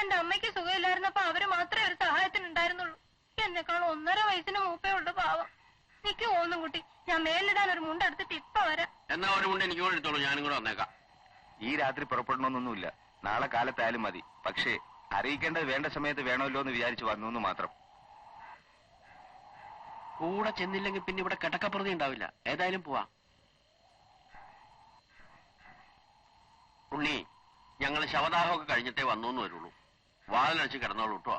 എന്റെ അമ്മയ്ക്ക് സുഖമില്ലായിരുന്നപ്പോ അവര് മാത്രമേ ഒരു സഹായത്തിനുണ്ടായിരുന്നുള്ളൂ. എന്നെക്കാൾ 1.5 വയസ്സിന് മൂപ്പേ ഉള്ളു പാവം. നിക്ക് ഓന്നും കുട്ടി, ഞാൻ മേലിടാൻ ഒരു മുണ്ടെടുത്തിട്ട് ഇപ്പൊ വരാം. എന്നാ ഒരു മുണ്ട് എനിക്ക് കൂടെ എടുത്തോളൂ, ഞാനും കൂടെ വന്നേക്കാം. ഈ രാത്രി പുറപ്പെടണമെന്നൊന്നുമില്ല, നാളെ കാലത്തായാലും മതി. പക്ഷേ അറിയിക്കേണ്ടത് വേണ്ട സമയത്ത് വേണമല്ലോ എന്ന് വിചാരിച്ചു വന്നു മാത്രം. കൂടെ ചെന്നില്ലെങ്കിൽ പിന്നെ ഇവിടെ കിടക്കപ്രതി ഉണ്ടാവില്ല. ഏതായാലും പോവാ. ഉണ്ണി, ഞങ്ങൾ ശവദാഹമൊക്കെ കഴിഞ്ഞിട്ടേ വന്നു വരുള്ളൂ. വാതിലടിച്ച് കിടന്നോളൂ കേട്ടോ.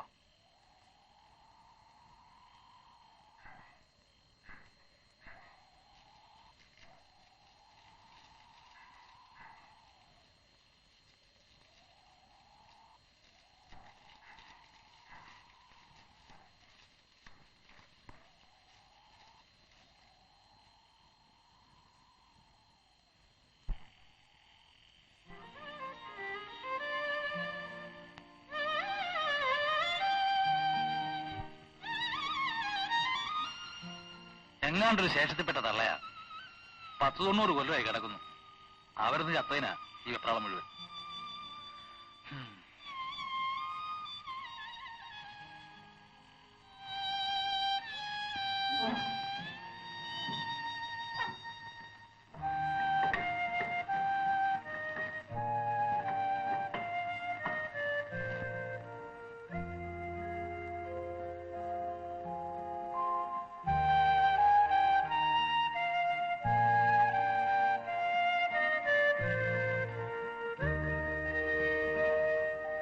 എങ്ങാണ്ടൊരു ശേഷത്തിൽപ്പെട്ട തള്ളയാ. 10-90 കൊല്ലമായി കിടക്കുന്നു. അവരൊന്ന് ചത്തതിനാ ഈ വെപ്രാളം മുഴുവൻ.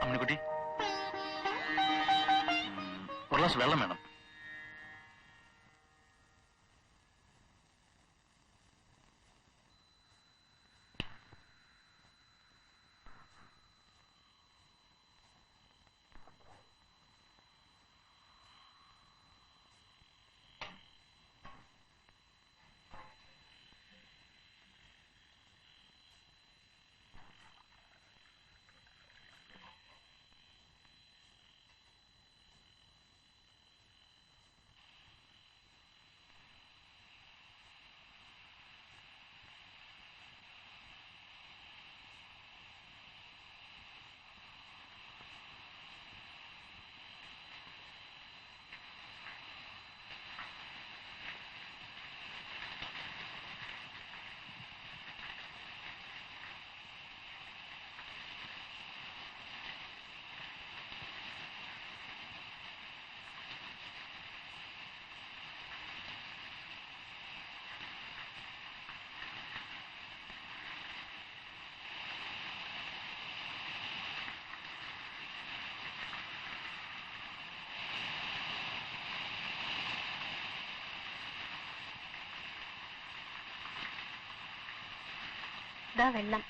അമ്മിണിക്കുട്ടി, ഒരു ഗ്ലാസ് വെള്ളം വേണം. ഇതാ വെള്ളം.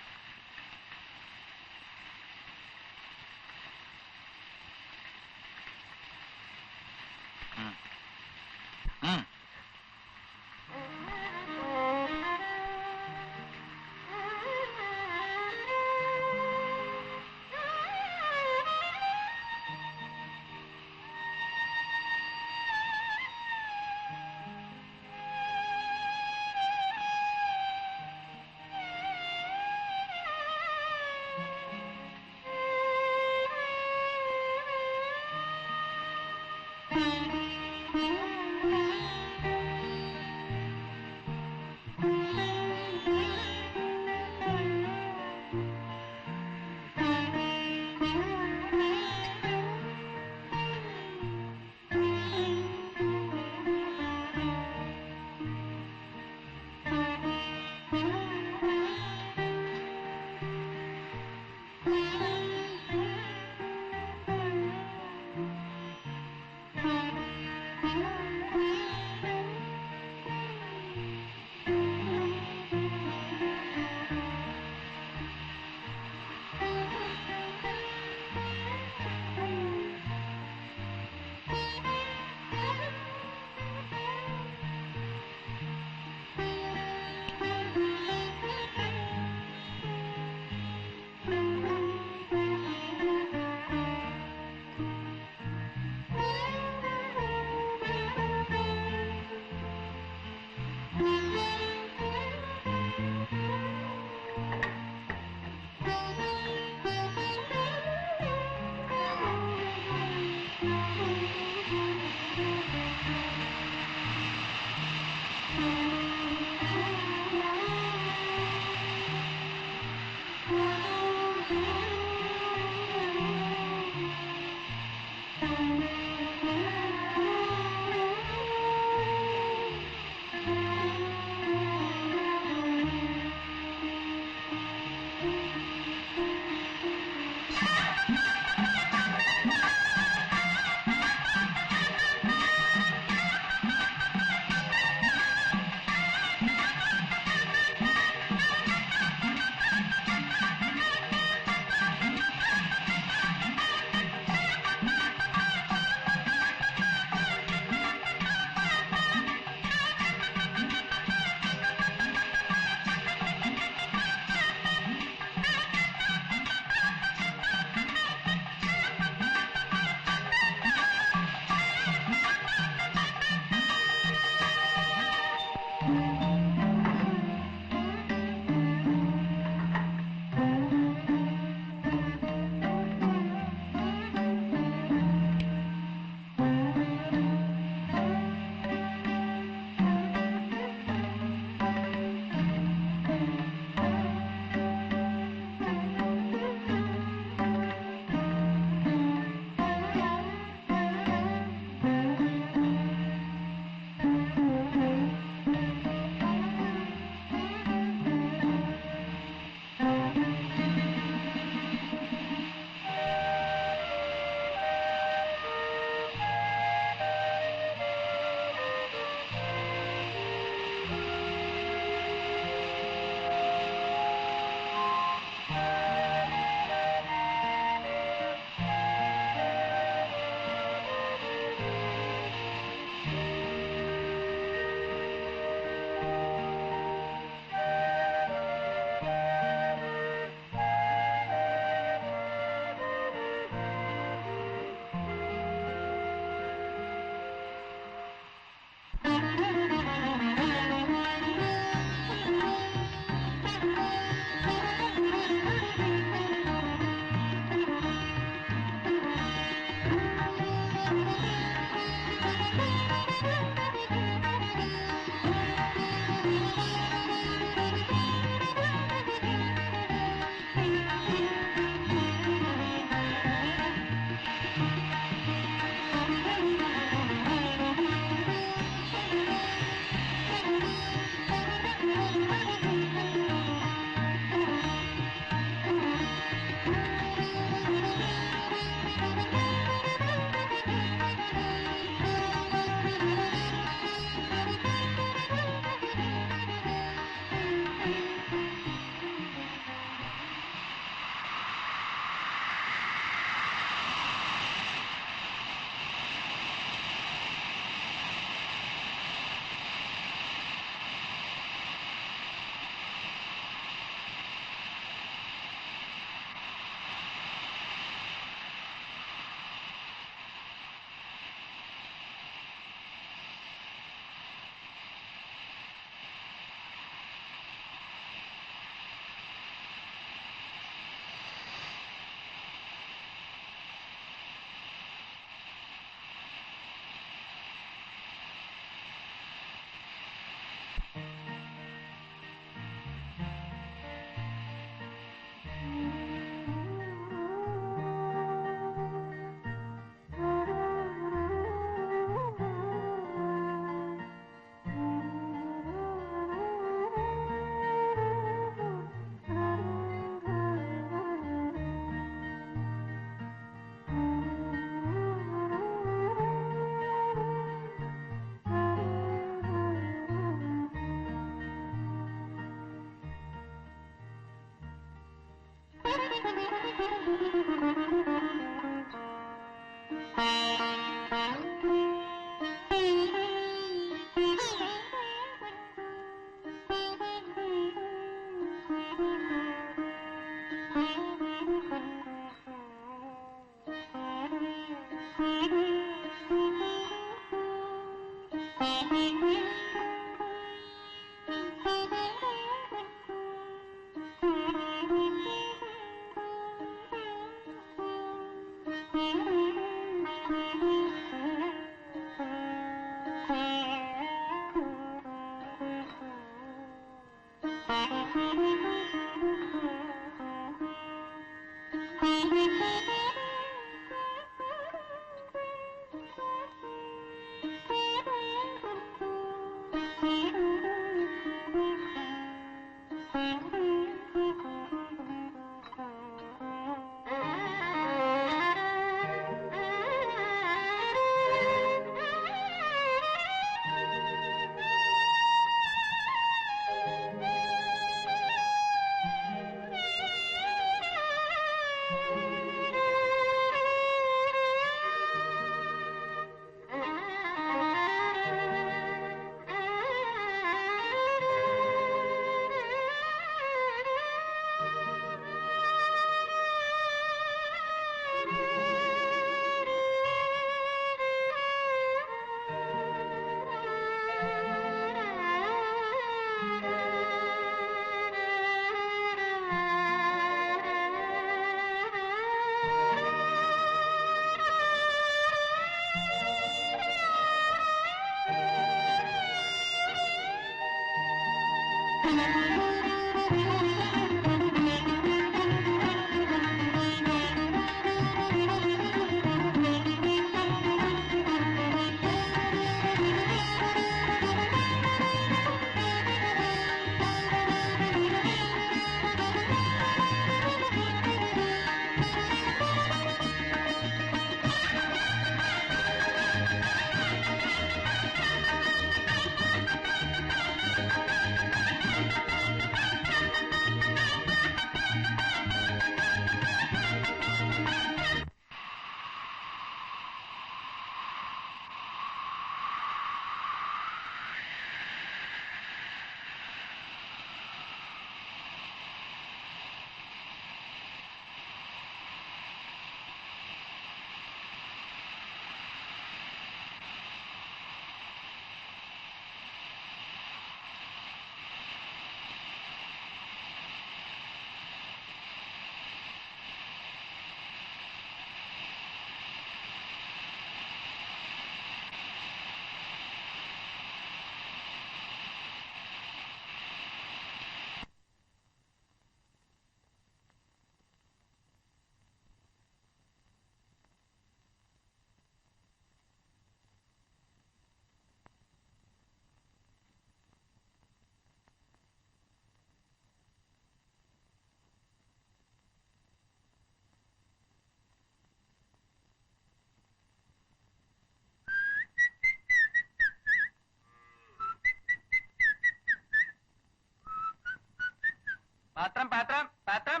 പാത്രം പാത്രം പാത്രം.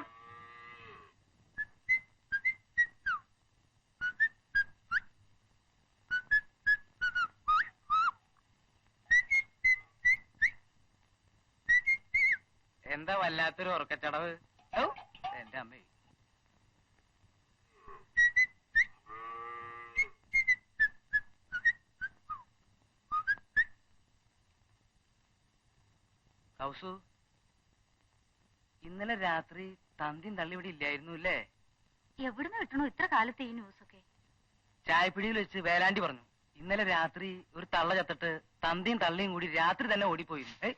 എന്താ വല്ലാത്തൊരു ഉറക്കച്ചടവ്? എന്റെ അമ്മേ. കൗസു, ഇന്നലെ രാത്രി തന്തിയും തള്ളി ഇവിടെ ഇല്ലായിരുന്നു അല്ലേ? എവിടുന്ന് കിട്ടണോ ഇത്ര കാലത്തെ ഈ ന്യൂസൊക്കെ? ചായപ്പിടിയിൽ വെച്ച് വേലാണ്ടി പറഞ്ഞു ഇന്നലെ രാത്രി ഒരു തള്ള ചത്തിട്ട് തന്തിയും തള്ളിയും കൂടി രാത്രി തന്നെ ഓടിപ്പോയിരുന്നു.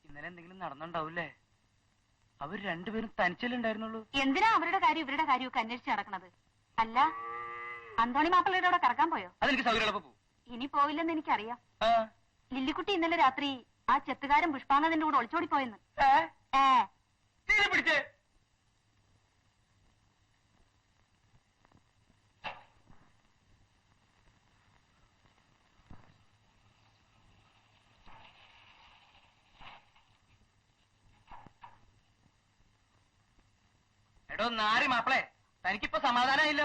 ഇന്നലെ എന്തെങ്കിലും നടന്നുണ്ടാവൂല്ലേ? അവർ രണ്ടുപേരും തനിച്ചല്ലേ ഉണ്ടായിരുന്നുള്ളൂ. എന്തിനാ അവരുടെ കാര്യം ഇവരുടെ കാര്യമൊക്കെ അന്വേഷിച്ച് നടക്കണത്? അല്ല, അന്തോണി മാപ്പിളയുടെ അവിടെ കറക്കാൻ പോയോ? അതെനിക്ക് സൗകര്യമുള്ളപ്പോ പോകും. ഇനി പോവില്ലെന്ന് എനിക്കറിയാം. ലില്ലിക്കുട്ടി ഇന്നലെ രാത്രി ആ ചെത്തുകാരൻ പുഷ്പാങ്കന്റെ കൂടെ ഒളിച്ചോടി പോയെന്ന്. പിടിച്ചേ. എടോ നാരി മാപ്പിളെ, തനിക്കിപ്പോ സമാധാനമായില്ല.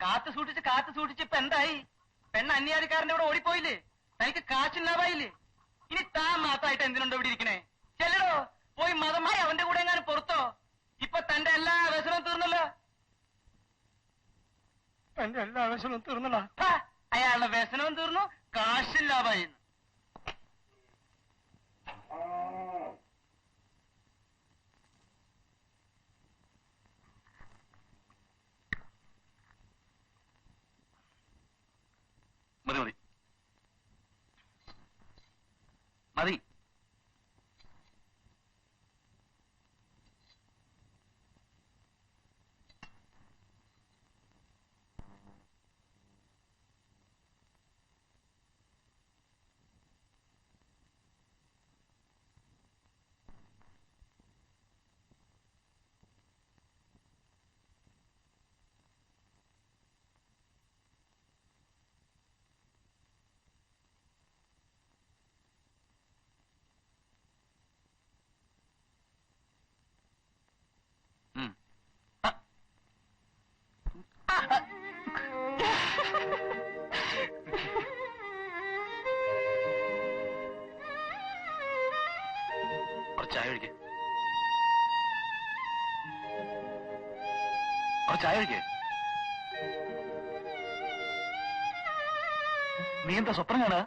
കാത്തു സൂക്ഷിച്ച് ഇപ്പൊ എന്തായി? പെണ്ണ് അന്യാധികാരന്റെ കൂടെ ഓടിപ്പോയില്ലേ? തനിക്ക് കാശില്ലാതായില്ലേ? ഇനി താൻ മാത്രമായിട്ട് എന്തിനുണ്ടോ ഇവിടെ ഇരിക്കണേ? ചെല്ലടോ, പോയി മതമായി അവന്റെ കൂടെ എങ്ങാനും പുറത്തോ. ഇപ്പൊ തന്റെ എല്ലാ വ്യസനവും തീർന്നല്ലോ. എന്റെ എല്ലാ ആവശ്യവും തീർന്നടാ. ഹാ, അയാളുടെ വ്യസനവും തീർന്നു, കാശും ലാഭമായി. മതി മതി മതി. ചായ ഒഴിക്കേ, ചായ ഒഴിക്കേ. നീ എന്താ സ്വപ്നം കാണുക?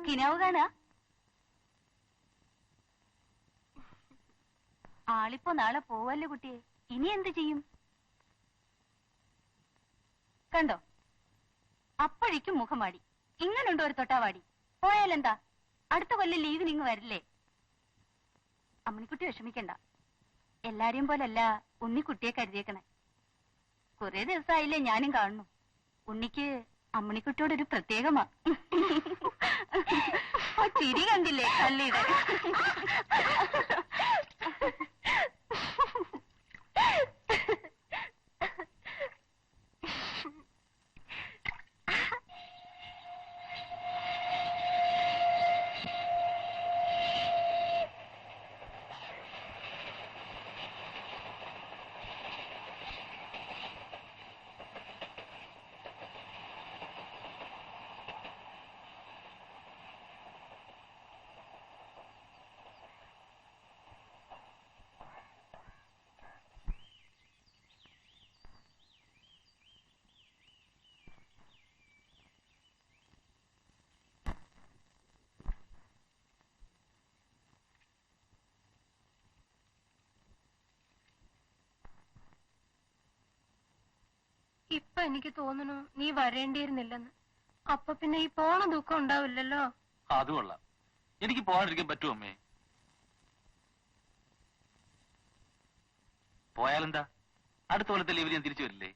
കിനാവ് കാണാ? ആളിപ്പോ നാളെ പോവല്ലേ കുട്ടിയെ, ഇനി എന്ത് ചെയ്യും? കണ്ടോ, അപ്പോഴേക്കും മുഖമാടി. ഇങ്ങനുണ്ടോ ഒരു തൊട്ടാവാടി? പോയാലെന്താ, അടുത്ത കൊല്ലം ലീവിന് ഇങ്ങ് വരില്ലേ? അമ്മണിക്കുട്ടി വിഷമിക്കണ്ട, എല്ലാരെയും പോലല്ല ഉണ്ണിക്കുട്ടിയെ കരുതിയേക്കണേ. കുറെ ദിവസമായില്ലേ ഞാനും കാണുന്നു. ഉണ്ണിക്ക് അമ്മണിക്കുട്ടിയോടൊരു പ്രത്യേകമാ. ചിരി കണ്ടില്ലേ കല്ലിയുടെ? ഇപ്പൊ എനിക്ക് തോന്നുന്നു നീ വരേണ്ടിയിരുന്നില്ലെന്ന്. അപ്പൊ പിന്നെ ഈ പോണ ദുഃഖം ഉണ്ടാവില്ലല്ലോ. അത് കൊള്ളാം. എനിക്ക് പോകാണ്ടിരിക്കാൻ പറ്റുമോ അമ്മേ? പോയാലെന്താ, അടുത്ത കൊല്ലത്തെ ലീവിൽ ഞാൻ തിരിച്ചു വരില്ലേ?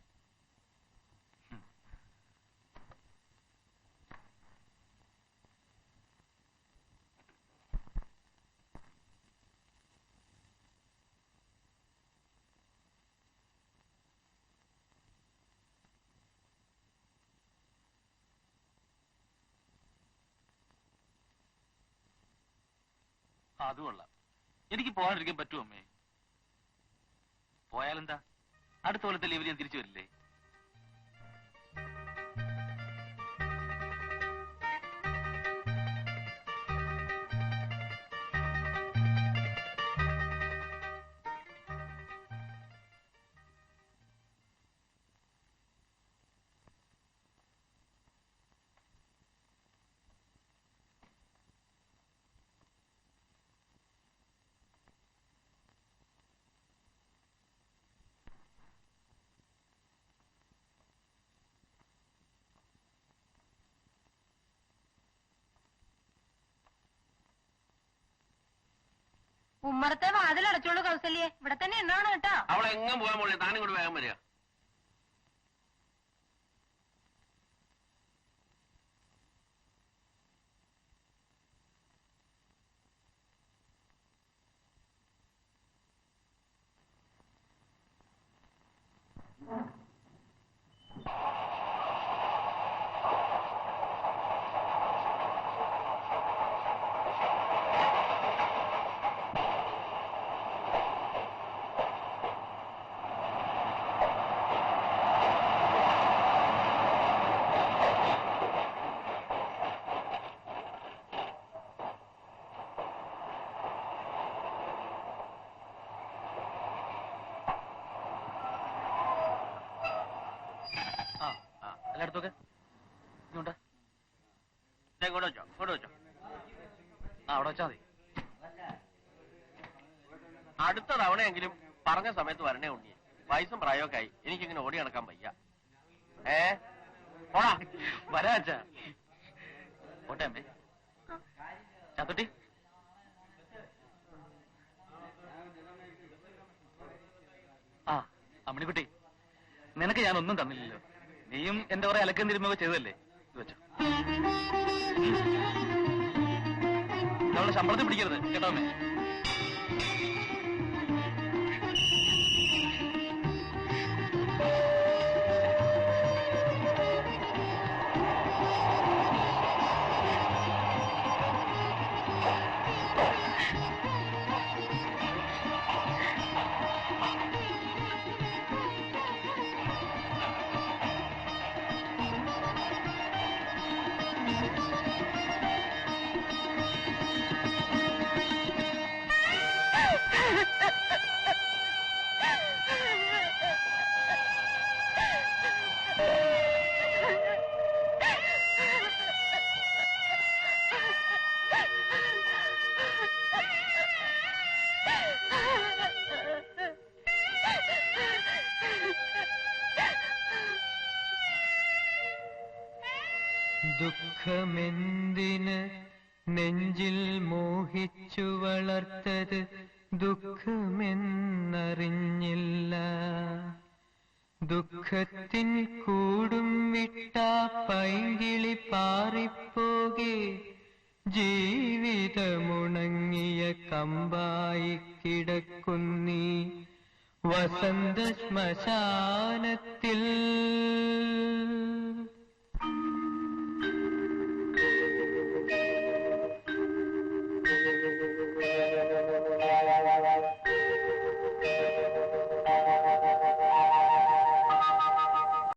അത് കൊള്ളാം. എനിക്ക് പോകാണ്ടിരിക്കാൻ പറ്റുമോ അമ്മേ? പോയാലെന്താ, അടുത്ത കൊല്ലത്തെ ലീവിൽ ഞാൻ തിരിച്ചു വരില്ലേ? ഉമ്മറത്തെ വാതിലടച്ചോളൂ കൗസല്യെ, ഇവിടെ തന്നെ ഉണ്ടാവണം കേട്ടോ. അവളെ എങ്ങും പോയാൽ മോളെ, താനും കൂടി വേഗം വരിക. എല്ലായിടത്തൊക്കെ ഇങ്ങോട്ട് ഇങ്ങോട്ട് വെച്ചോ, ഇങ്ങോട്ട് വെച്ചോ. അവിടെ വെച്ചാ മതി. അടുത്ത തവണയെങ്കിലും പറഞ്ഞ സമയത്ത് വരണേ ഉണ്ണി. വയസ്സും പ്രായമൊക്കെ ആയി, എനിക്കിങ്ങനെ ഓടി നടക്കാൻ വയ്യ. പോടാ. വരാ അച്ഛാ. പോട്ടെ അമ്മേ. ചാത്തുട്ടി, ആ അമ്മണിക്കുട്ടി, നിനക്ക് ഞാനൊന്നും തന്നില്ലല്ലോ. നീയും എന്റെ കുറെ അലക്കം തിരുമ്പൊക്കെ ചെയ്തതല്ലേ. ഇത് വെച്ചോ. അവളുടെ ശമ്പളത്തിൽ പിടിക്കരുത് കേട്ടോ അമ്മേ. ദുഃഖമെന്തിന് നെഞ്ചിൽ മോഹിച്ചു വളർത്തത്, ദുഃഖമെന്നറിഞ്ഞില്ല. ദുഃഖത്തിൻ കൂടും വിട്ടാ പൈങ്കിളി പാറിപ്പോകെ, ജീവിതമുണങ്ങിയ കമ്പായി കിടക്കുന്നീ വസന്ത ശ്മശാനത്തിൽ.